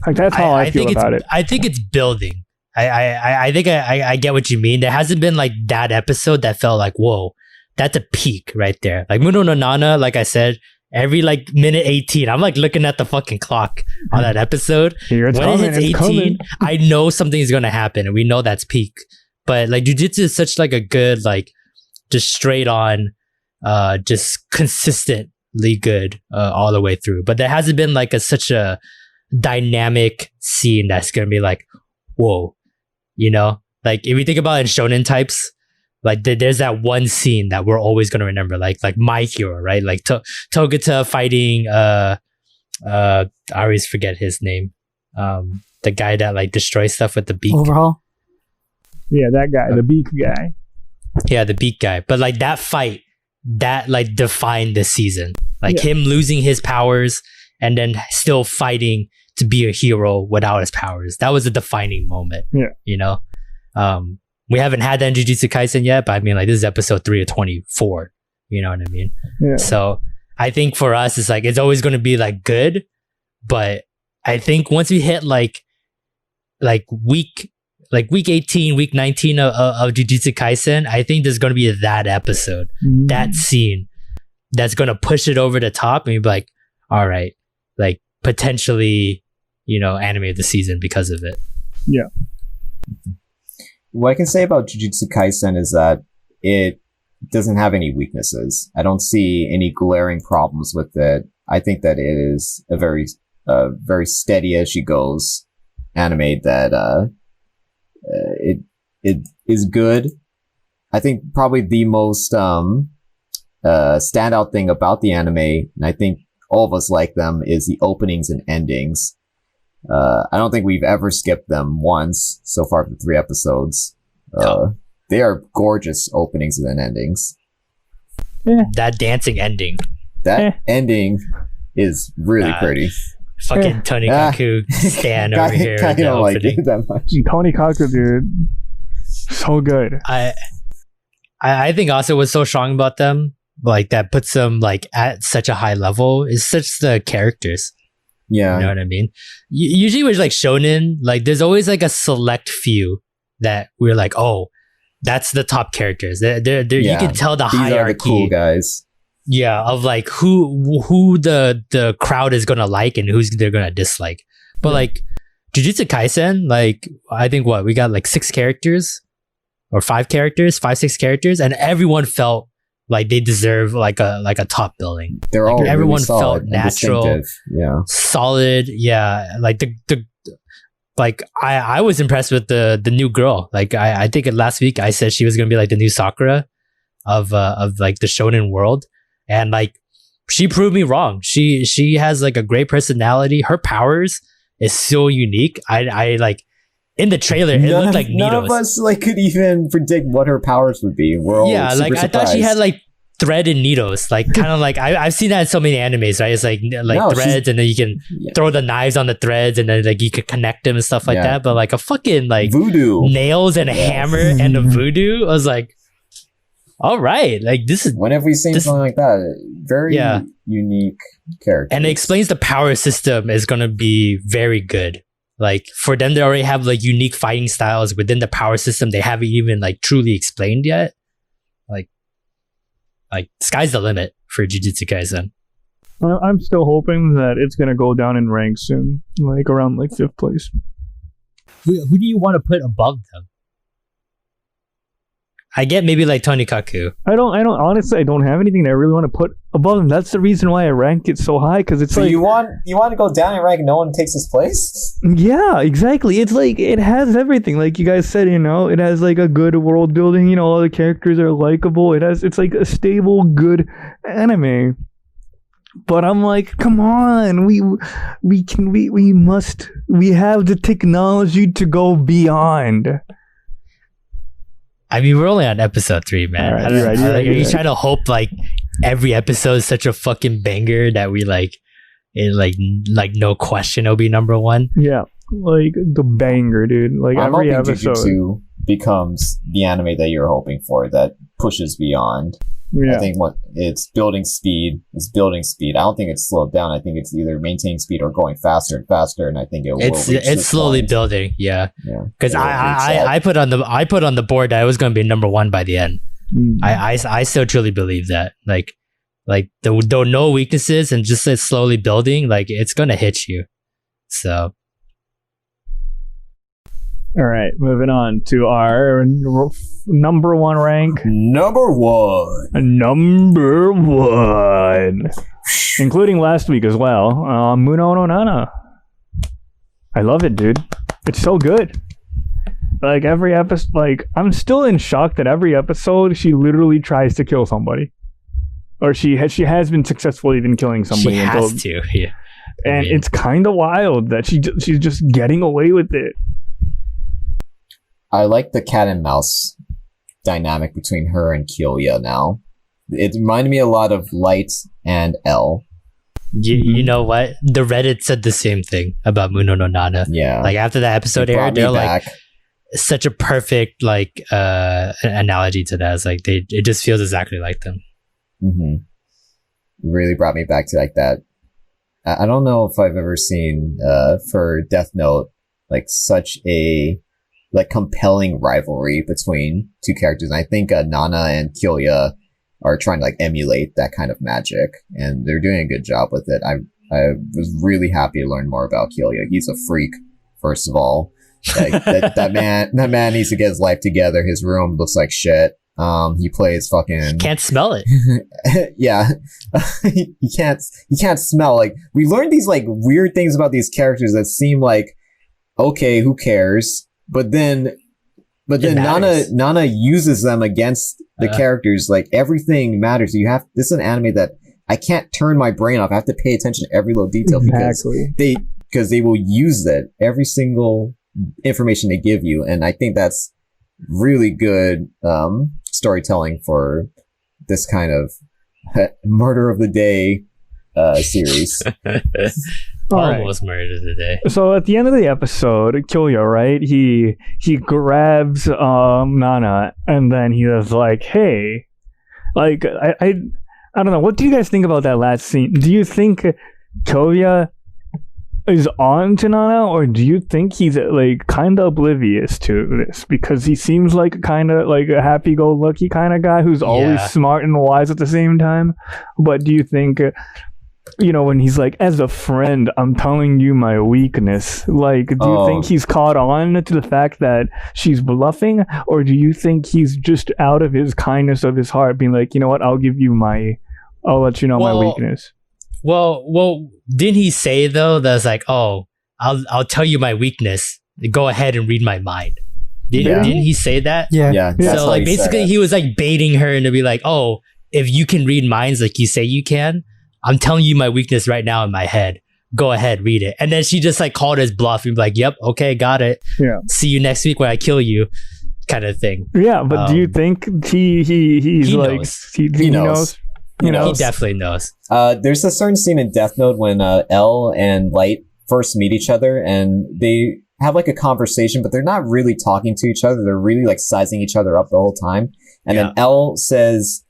D: Like that's how I feel
B: think
D: about it.
B: I think it's building. I think I get what you mean. There hasn't been like that episode that felt like, whoa, that's a peak right there. Like Munou no Nana, like I said, every like minute 18, I'm like looking at the fucking clock on that episode.
D: Here it's
B: When it
D: coming,
B: hits
D: it's
B: 18,
D: coming.
B: I know something's gonna happen, and we know that's peak. But like Jujutsu is such like a good, like just straight on, just consistently good all the way through. But there hasn't been like such a dynamic scene that's gonna be like, whoa, you know? Like if you think about it in shonen types, like there's that one scene that we're always gonna remember, like My Hero, right? Like Togata fighting I always forget his name. The guy that like destroys stuff with the beak.
C: Overhaul.
D: Yeah, that guy, the beak guy.
B: Yeah, the beak guy. But like that fight, that like defined the season. Like
D: Yeah.
B: him losing his powers and then still fighting to be a hero without his powers. That was a defining moment.
D: Yeah.
B: You know? We haven't had that in Jujutsu Kaisen yet, but I mean like this is episode 3 of 24. You know what I mean?
D: Yeah.
B: So I think for us it's like it's always gonna be like good, but I think once we hit like week 18, week 19 of Jujutsu Kaisen, I think there's going to be that episode, that scene that's going to push it over the top, and you'll be like, all right, like potentially, you know, anime of the season because of it.
D: Yeah.
A: What I can say about Jujutsu Kaisen is that it doesn't have any weaknesses. I don't see any glaring problems with it. I think that it is a very steady as she goes anime that it is good. I think probably the most standout thing about the anime, and I think all of us like them, is the openings and endings. I don't think we've ever skipped them once so far for 3 episodes. They are gorgeous openings and then endings.
B: That dancing ending,
A: That ending is really pretty.
B: fucking Tonikawa stand over here.
A: I
B: in the
A: don't like
B: opening.
A: it that much.
D: Tonikawa, dude. So good.
B: I think also what's so strong about them, like that puts them like at such a high level, is such the characters.
A: Yeah.
B: You know what I mean? Usually with like shonen, like there's always like a select few that we're like, oh, that's the top characters. They're you can tell the
A: These
B: hierarchy.
A: are the cool guys.
B: Yeah, of like who the crowd is gonna like and who's they're gonna dislike. But like Jujutsu Kaisen, like I think we got like 6 characters or 5 characters, 6 characters, and everyone felt like they deserve like a top billing.
A: They're
B: like
A: all
B: everyone
A: really solid
B: felt
A: and
B: natural,
A: distinctive. Yeah,
B: solid. Yeah, like the like I was impressed with the new girl. Like I think last week I said she was gonna be like the new Sakura of like the shonen world, and like she proved me wrong. She has like a great personality. Her powers is so unique. I like in the trailer it looked like
A: none
B: needles.
A: of us like could even predict what her powers would be. We're all
B: yeah,
A: super
B: like
A: surprised.
B: I thought she had like thread and needles, like kind of like I've seen that in so many animes, right? It's like threads, and then you can throw the knives on the threads, and then like you could connect them and stuff like that. But like a fucking like
A: voodoo
B: nails and a hammer and a voodoo, I was like, all right, like this is
A: whenever we see something like that, very unique character,
B: and it explains the power system is gonna be very good. Like for them, they already have like unique fighting styles within the power system. They haven't even like truly explained yet. Like sky's the limit for Jujutsu Kaisen.
D: I'm still hoping that it's gonna go down in rank soon, like around like 5th place.
B: Who do you want to put above them? I get maybe like Tonikaku.
D: I don't honestly, I don't have anything that I really want to put above them. That's the reason why I rank it so high, because it's
A: so
D: like
A: you want to go down in rank and no one takes his place?
D: Yeah, exactly. It's like it has everything, like you guys said, you know, it has like a good world building, you know, all the characters are likable. It's like a stable, good anime. But I'm like, come on, we have the technology to go beyond.
B: I mean, we're only on episode 3, man.
D: Right,
B: are you trying to hope like every episode is such a fucking banger that we like it like no question it'll be number 1?
D: Yeah, like the banger, dude. Like
A: I'm
D: every
A: hoping
D: episode
A: Jujutsu becomes the anime that you're hoping for, that pushes beyond.
D: Yeah.
A: I think it's building speed. I don't think it's slowed down. I think it's either maintaining speed or going faster and faster. And I think
B: it's slowly building. Yeah. Because I put on the board that it was going to be number 1 by the end. I still truly believe that. Like there are no weaknesses and just it's slowly building. Like it's going to hit you. So.
D: All right, moving on to our number 1 rank.
A: Number 1,
D: including last week as well. Munou no Nana. I love it, dude. It's so good. Like every episode, like I'm still in shock that every episode she literally tries to kill somebody, or she has been successful even killing somebody.
B: She has to, yeah.
D: And it's kind of wild that she's just getting away with it.
A: I like the cat and mouse dynamic between her and Kyoya now. It reminded me a lot of Light and L.
B: You know what? The Reddit said the same thing about Munou no Nana.
A: Yeah.
B: Like after that episode aired, they're like such a perfect like analogy to that. It's like it just feels exactly like them.
A: Mm-hmm. It really brought me back to like that. I don't know if I've ever seen for Death Note like such a like compelling rivalry between 2 characters. And I think Nana and Kyoya are trying to like emulate that kind of magic, and they're doing a good job with it. I was really happy to learn more about Kyoya. He's a freak, first of all. Like that man needs to get his life together. His room looks like shit. He plays fucking
B: can't smell it.
A: Yeah. he can't smell. Like we learned these like weird things about these characters that seem like okay, who cares? But then Nana uses them against the characters. Like everything matters. This is an anime that I can't turn my brain off. I have to pay attention to every little detail because they will use it, every single information they give you. And I think that's really good storytelling for this kind of murder of the day series.
B: Almost murder of the day.
D: So at the end of the episode, Kyoya, right? He grabs Nana, and then he was like, "Hey," like I don't know. What do you guys think about that last scene? Do you think Kyoya is on to Nana, or do you think he's like kind of oblivious to this because he seems like kind of like a happy-go-lucky kind of guy who's always smart and wise at the same time? But do you think, when he's like, as a friend, I'm telling you my weakness, like, do you think he's caught on to the fact that she's bluffing, or do you think he's just out of his kindness of his heart being like, you know what, I'll let you know my weakness?
B: Well, didn't he say though that's like, I'll tell you my weakness. Go ahead and read my mind. Didn't he say that?
C: Yeah.
B: So like basically he was like baiting her and to be like, if you can read minds like you say you can, I'm telling you my weakness right now in my head. Go ahead, read it. And then she just like called his bluff and be like, yep, okay, got it.
D: Yeah.
B: See you next week when I kill you, kind of thing.
D: Yeah, but do you think he knows? He knows?
B: He definitely knows.
A: There's a certain scene in Death Note when L and Light first meet each other and they have like a conversation, but they're not really talking to each other. They're really like sizing each other up the whole time. And then L says,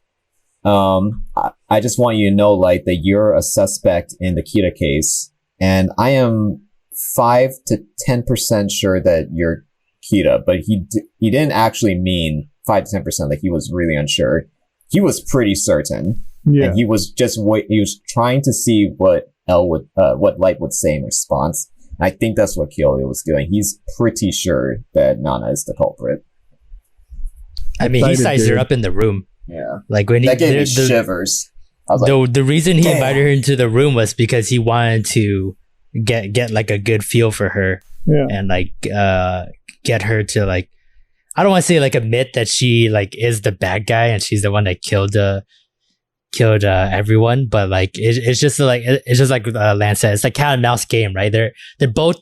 A: I just want you to know, Light, that you're a suspect in the Kita case. And I am 5 to 10% sure that you're Kita, but he didn't actually mean 5 to 10%. Like he was really unsure. He was pretty certain. Yeah. And he was he was trying to see what what Light would say in response. And I think that's what Kyoya was doing. He's pretty sure that Nana is the culprit.
B: I mean, he sized her up in the room.
A: Yeah.
B: Like when
A: that gave me shivers. I was
B: like, the reason he invited her into the room was because he wanted to get like a good feel for her.
D: Yeah.
B: And like get her to like, I don't want to say like admit that she like is the bad guy and she's the one that killed everyone, but like it's just like Lance said, it's like cat and mouse game, right? They're both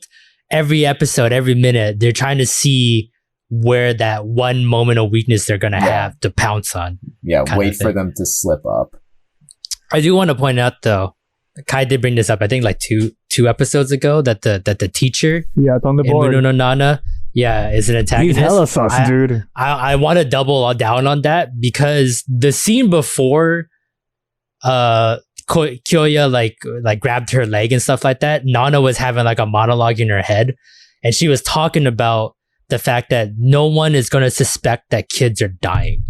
B: every episode, every minute, they're trying to see where that one moment of weakness they're gonna have to pounce on.
A: Yeah, wait for them to slip up.
B: I do want to point out though, Kai did bring this up, I think like two episodes ago, that the teacher
D: it's on the board.
B: Munou no Nana is an antagonist.
D: He's hella sus, dude.
B: I want to double down on that because the scene before Kyoya like grabbed her leg and stuff like that, Nana was having like a monologue in her head and she was talking about the fact that no one is going to suspect that kids are dying.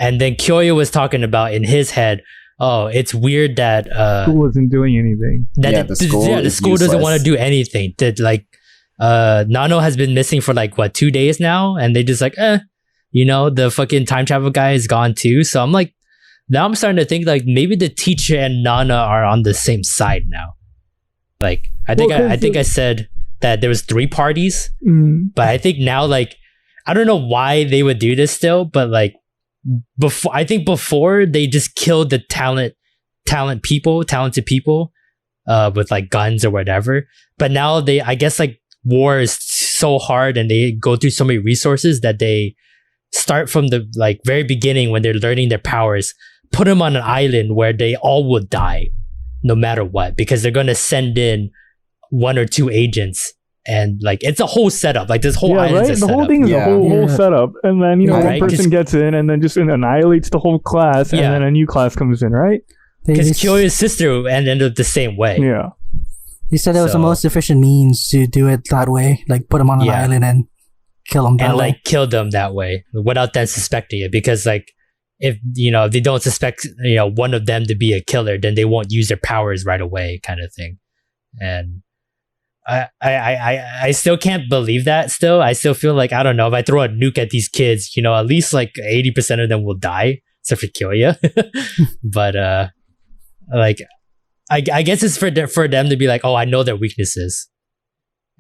B: And then Kyoya was talking about in his head, it's weird that
D: school isn't doing anything.
B: That the school doesn't want to do anything. That like Nano has been missing for like 2 days now, and they just like the fucking time travel guy is gone too. So I'm like, now I'm starting to think like maybe the teacher and Nana are on the same side now. Like I think I said that there was 3 parties, but I think now like I don't know why they would do this still, but like before they just killed the talented people with like guns or whatever, but now I guess like war is so hard and they go through so many resources that they start from the like very beginning when they're learning their powers, put them on an island where they all would die no matter what, because they're going to send in 1 or 2 agents. And like it's a whole setup. Like this whole island is
D: the whole thing is a whole setup, and then one person gets in and then just annihilates the whole class, and then a new class comes in, right?
B: Because Kyoya's sister ended up the same way.
D: Yeah,
C: he said it was the most efficient means to do it that way, like put them on an island and kill them that way.
B: Like kill them that way without them suspecting it. Because like if they don't suspect one of them to be a killer, then they won't use their powers right away, kind of thing. And I still can't believe that. Still, I still feel like I don't know if I throw a nuke at these kids, at least like 80% of them will die, except for Kyoya. But like I guess it's for them to be like, oh, I know their weaknesses,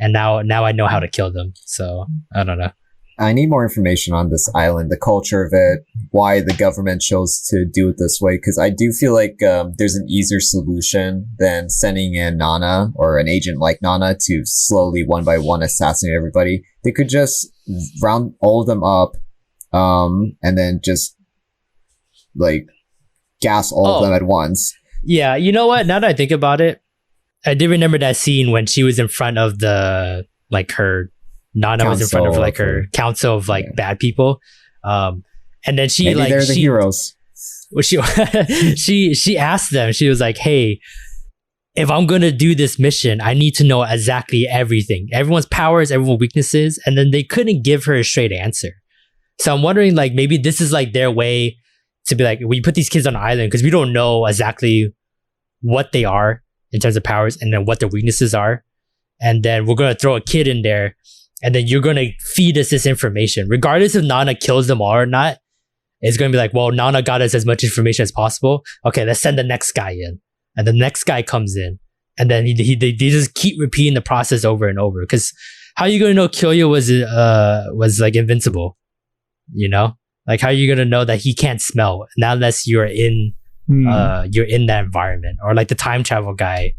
B: and now I know how to kill them. So I don't know.
A: I need more information on this island, the culture of it, why the government chose to do it this way, because I do feel like there's an easier solution than sending in Nana or an agent like Nana to slowly, one by one, assassinate everybody. They could just round all of them up and then just, like, gas all of them at once.
B: Yeah, you know what? Now that I think about it, I did remember that scene when she was in front of her Nana was in front of like her council of like bad people, and then she
A: maybe they're the heroes.
B: Well, she asked them. She was like, "Hey, if I'm going to do this mission, I need to know exactly everything. Everyone's powers, everyone's weaknesses. And then they couldn't give her a straight answer. So I'm wondering, like, maybe this is like their way to be like, we put these kids on an island because we don't know exactly what they are in terms of powers and then what their weaknesses are. And then we're going to throw a kid in there and then you're going to feed us this information. Regardless if Nana kills them all or not, it's going to be like, well, Nana got us as much information as possible. Okay, let's send the next guy in. And the next guy comes in. And then they just keep repeating the process over and over. Because how are you going to know Kyoya was like invincible? You know? Like, how are you going to know that he can't smell? Not unless you're in that environment. Or like the time travel guy.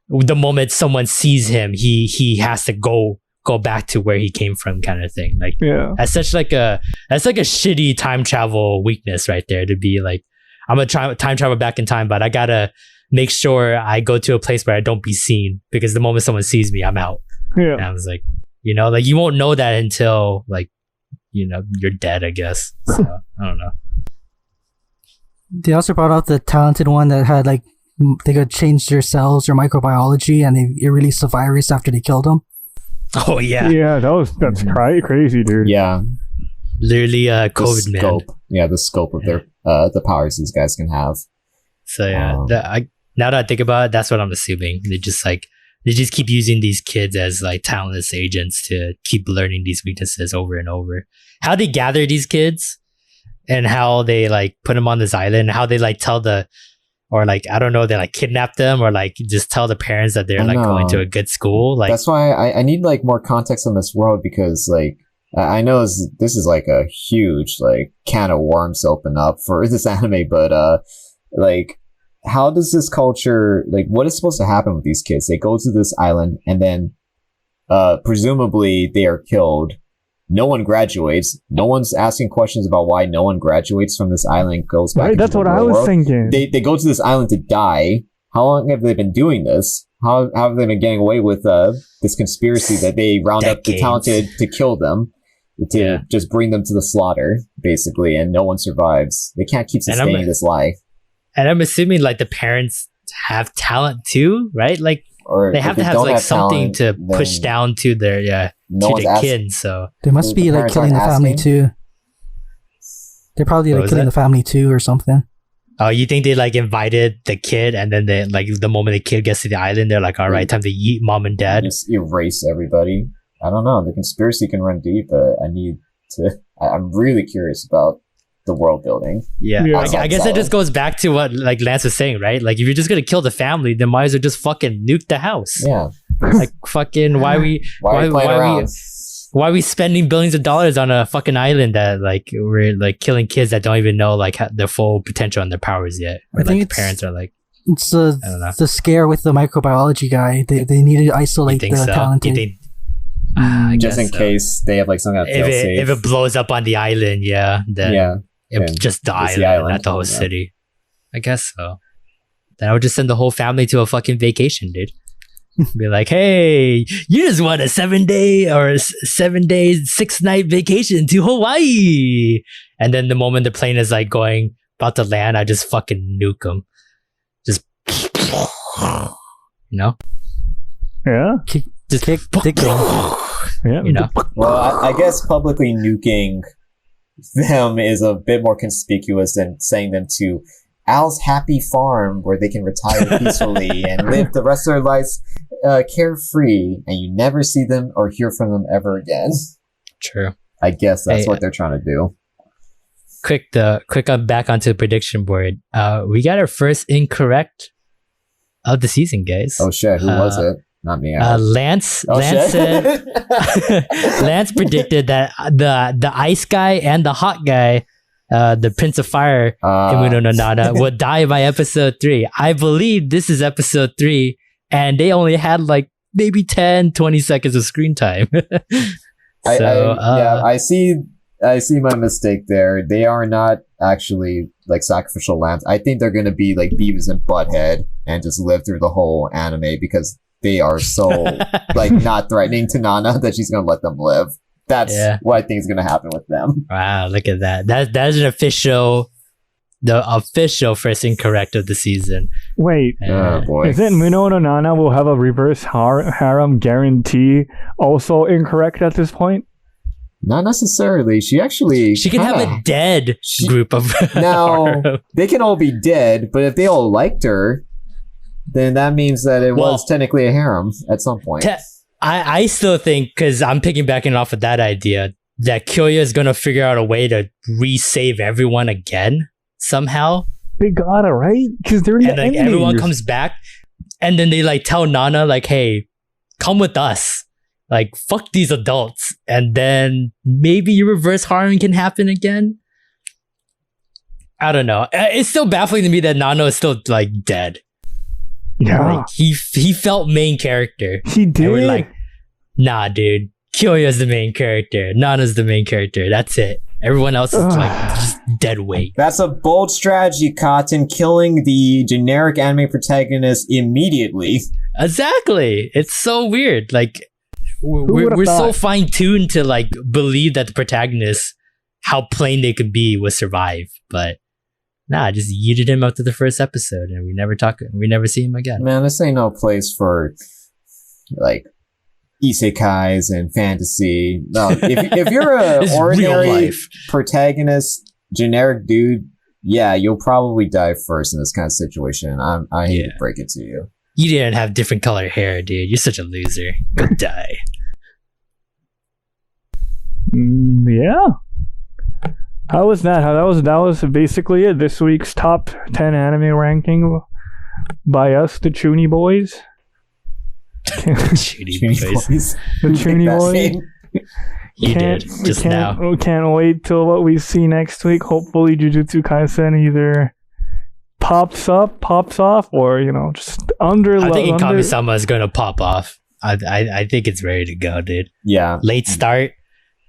B: The moment someone sees him, he has to go back to where he came from, kind of thing. Like, that's like a shitty time travel weakness right there, to be like, I'm gonna time travel back in time, but I gotta make sure I go to a place where I don't be seen, because the moment someone sees me, I'm out. And I was like, you know, like, you won't know that until, like, you know, you're dead, I guess. So I don't know.
C: They also brought out the talented one that had, like, they could change their cells or microbiology, and it released a virus after they killed them.
B: Oh yeah,
D: that's crazy, dude.
A: Yeah,
B: literally COVID man.
A: Yeah, the scope of their the powers these guys can have.
B: So yeah, now that I think about it, that's what I'm assuming. They just keep using these kids as like talentless agents to keep learning these weaknesses over and over. How they gather these kids and how they like put them on this island, how they like tell or like, I don't know, they like kidnap them or like just tell the parents that they're like going to a good school. Like, that's
A: why I need like more context on this world, because like I know this is like a huge like can of worms to open up for this anime, but like, how does this culture, like, what is supposed to happen with these kids? They go to this island and then presumably they are killed. No one graduates. No one's asking questions about why no one graduates from this island, goes back.
D: Right, that's what I was thinking.
A: They go to this island to die. How long have they been doing this? How have they been getting away with this conspiracy that they round up the talented to kill them, to just bring them to the slaughter, basically, and no one survives? They can't keep sustaining this lie.
B: And I'm assuming like the parents have talent too, right? Like, or they have to have like something to push down to their kids. So
C: they must be like killing the family too. They're probably like killing the family too or something.
B: Oh, you think they like invited the kid, and then they like the moment the kid gets to the island, they're like, all right, time to eat mom and dad.
A: Just erase everybody. I don't know. The conspiracy can run deep, but I'm really curious about the world building.
B: Yeah. I guess it just goes back to what like Lance was saying, right? Like, if you're just gonna kill the family, then might as well just fucking nuke the house.
A: Yeah.
B: Like, fucking why are we spending billions of dollars on a fucking island that like we're like killing kids that don't even know like their full potential and their powers yet? Or,
C: I think
B: like, the parents are like,
C: it's the scare with the microbiology guy. They need to isolate the talented.
A: Just in case they have like some kind of fail-safe.
B: If it blows up on the island, then it just the island, not the whole city. I guess so. Then I would just send the whole family to a fucking vacation, dude. Be like, hey, you just want a 7 day or 7 days, 6-night vacation to Hawaii. And then the moment the plane is like about to land, I just fucking nuke them. Just, you know?
D: Yeah.
C: Just kick them.
B: Yeah. You know?
A: Well, I guess publicly nuking them is a bit more conspicuous than saying them to Al's happy farm where they can retire peacefully and live the rest of their lives carefree, and you never see them or hear from them ever again.
B: True.
A: I guess that's what they're trying to do.
B: Quick back onto the prediction board. We got our first incorrect of the season, guys.
A: Oh shit, who was it? Not me.
B: Lance said Lance predicted that the ice guy and the hot guy, the Prince of Fire, Munou no Natta, would die by episode 3. I believe this is episode 3, and they only had like maybe 10-20 seconds of screen time.
A: I see my mistake there. They are not actually like sacrificial lambs. I think they're gonna be like Beavis and Butthead and just live through the whole anime, because they are so like not threatening to Nana that she's gonna let them live. That's what I think is gonna happen with them.
B: Wow, look at that. That is an official the official first incorrect of the season.
D: Wait,
A: Oh boy.
D: is it Munou no Nana will have a reverse harem guarantee also incorrect at this point?
A: Not necessarily. She actually
B: She can have a dead group of
A: Now they can all be dead, but if they all liked her, then that means that it was technically a harem at some point.
B: I still think, because I'm piggybacking off of that idea, that Kyoya is gonna figure out a way to re-save everyone again somehow.
D: They got it right because they're
B: And like everyone comes back, and then they like tell Nana like, "Hey, come with us. Like, fuck these adults." And then maybe reverse harem can happen again. I don't know. It's still baffling to me that Nana is still like dead.
D: Yeah,
B: Like, he felt main character.
D: he did.
B: And we're like, nah, dude. Kyoya's the main character. Nana's the main character. That's it. Everyone else is like just dead weight.
A: That's a bold strategy, Cotton, killing the generic anime protagonist immediately.
B: Exactly. It's so weird. Like we're
D: would've
B: so
D: thought?
B: fine-tuned to like believe that the protagonist, how plain they could be, will survive. But nah, just yeeted him after the first episode, and we never see him again.
A: Man, this ain't no place for like isekais and fantasy. No, if you're a
B: It's real
A: ordinary
B: life.
A: protagonist, generic dude, yeah, you'll probably die first in this kind of situation. I hate to break it to you.
B: You didn't have different colored hair, dude. You're such a loser. Go die.
D: Yeah. How was that? That was basically it. This week's top 10 anime ranking by us, the Chuny Boys.
B: Shitty boys.
D: The Chuny Boys.
B: You did just now.
D: We can't wait till what we see next week. Hopefully, Jujutsu Kaisen either pops off, or just
B: I think Kami-sama is gonna pop off. I think it's ready to go, dude.
A: Yeah.
B: Late start.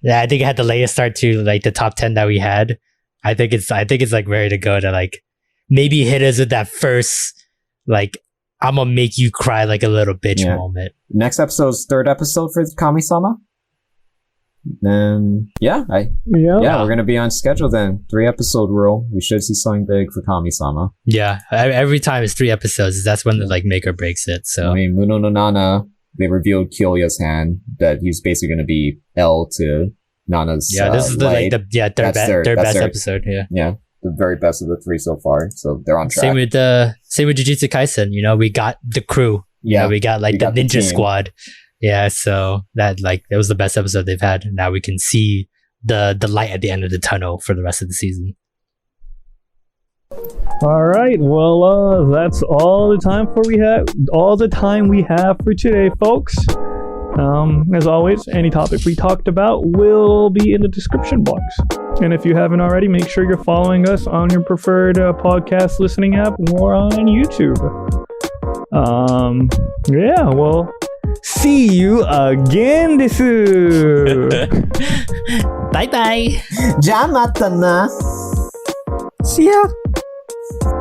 B: Yeah, I think it had the latest start to like the top 10 that we had. I think it's like ready to go to like maybe hit us with that first like I'm gonna make you cry like a little bitch moment.
A: Next episode's third episode for Kami-sama. Then we're gonna be on schedule then. 3-episode rule. We should see something big for Kami-sama.
B: Yeah, every time it's 3 episodes. That's when the like make or breaks it. So
A: I mean, Munou no Nana, they revealed Kyoya's hand that he's basically gonna be L to Nana's.
B: this is their best episode.
A: Yeah, the very best of the 3 so far. So they're on track.
B: Same with Jujutsu Kaisen. We got the crew.
A: Yeah,
B: we got like the
A: got the
B: ninja
A: team.
B: squad. Yeah, so that was the best episode they've had. Now we can see the light at the end of the tunnel for the rest of the season.
D: All right, well, that's all the time we have for today, folks. As always, any topic we talked about will be in the description box. And if you haven't already, make sure you're following us on your preferred podcast listening app or on YouTube. See you again, desu.
B: Bye bye.
A: Ja mata na.
C: See ya.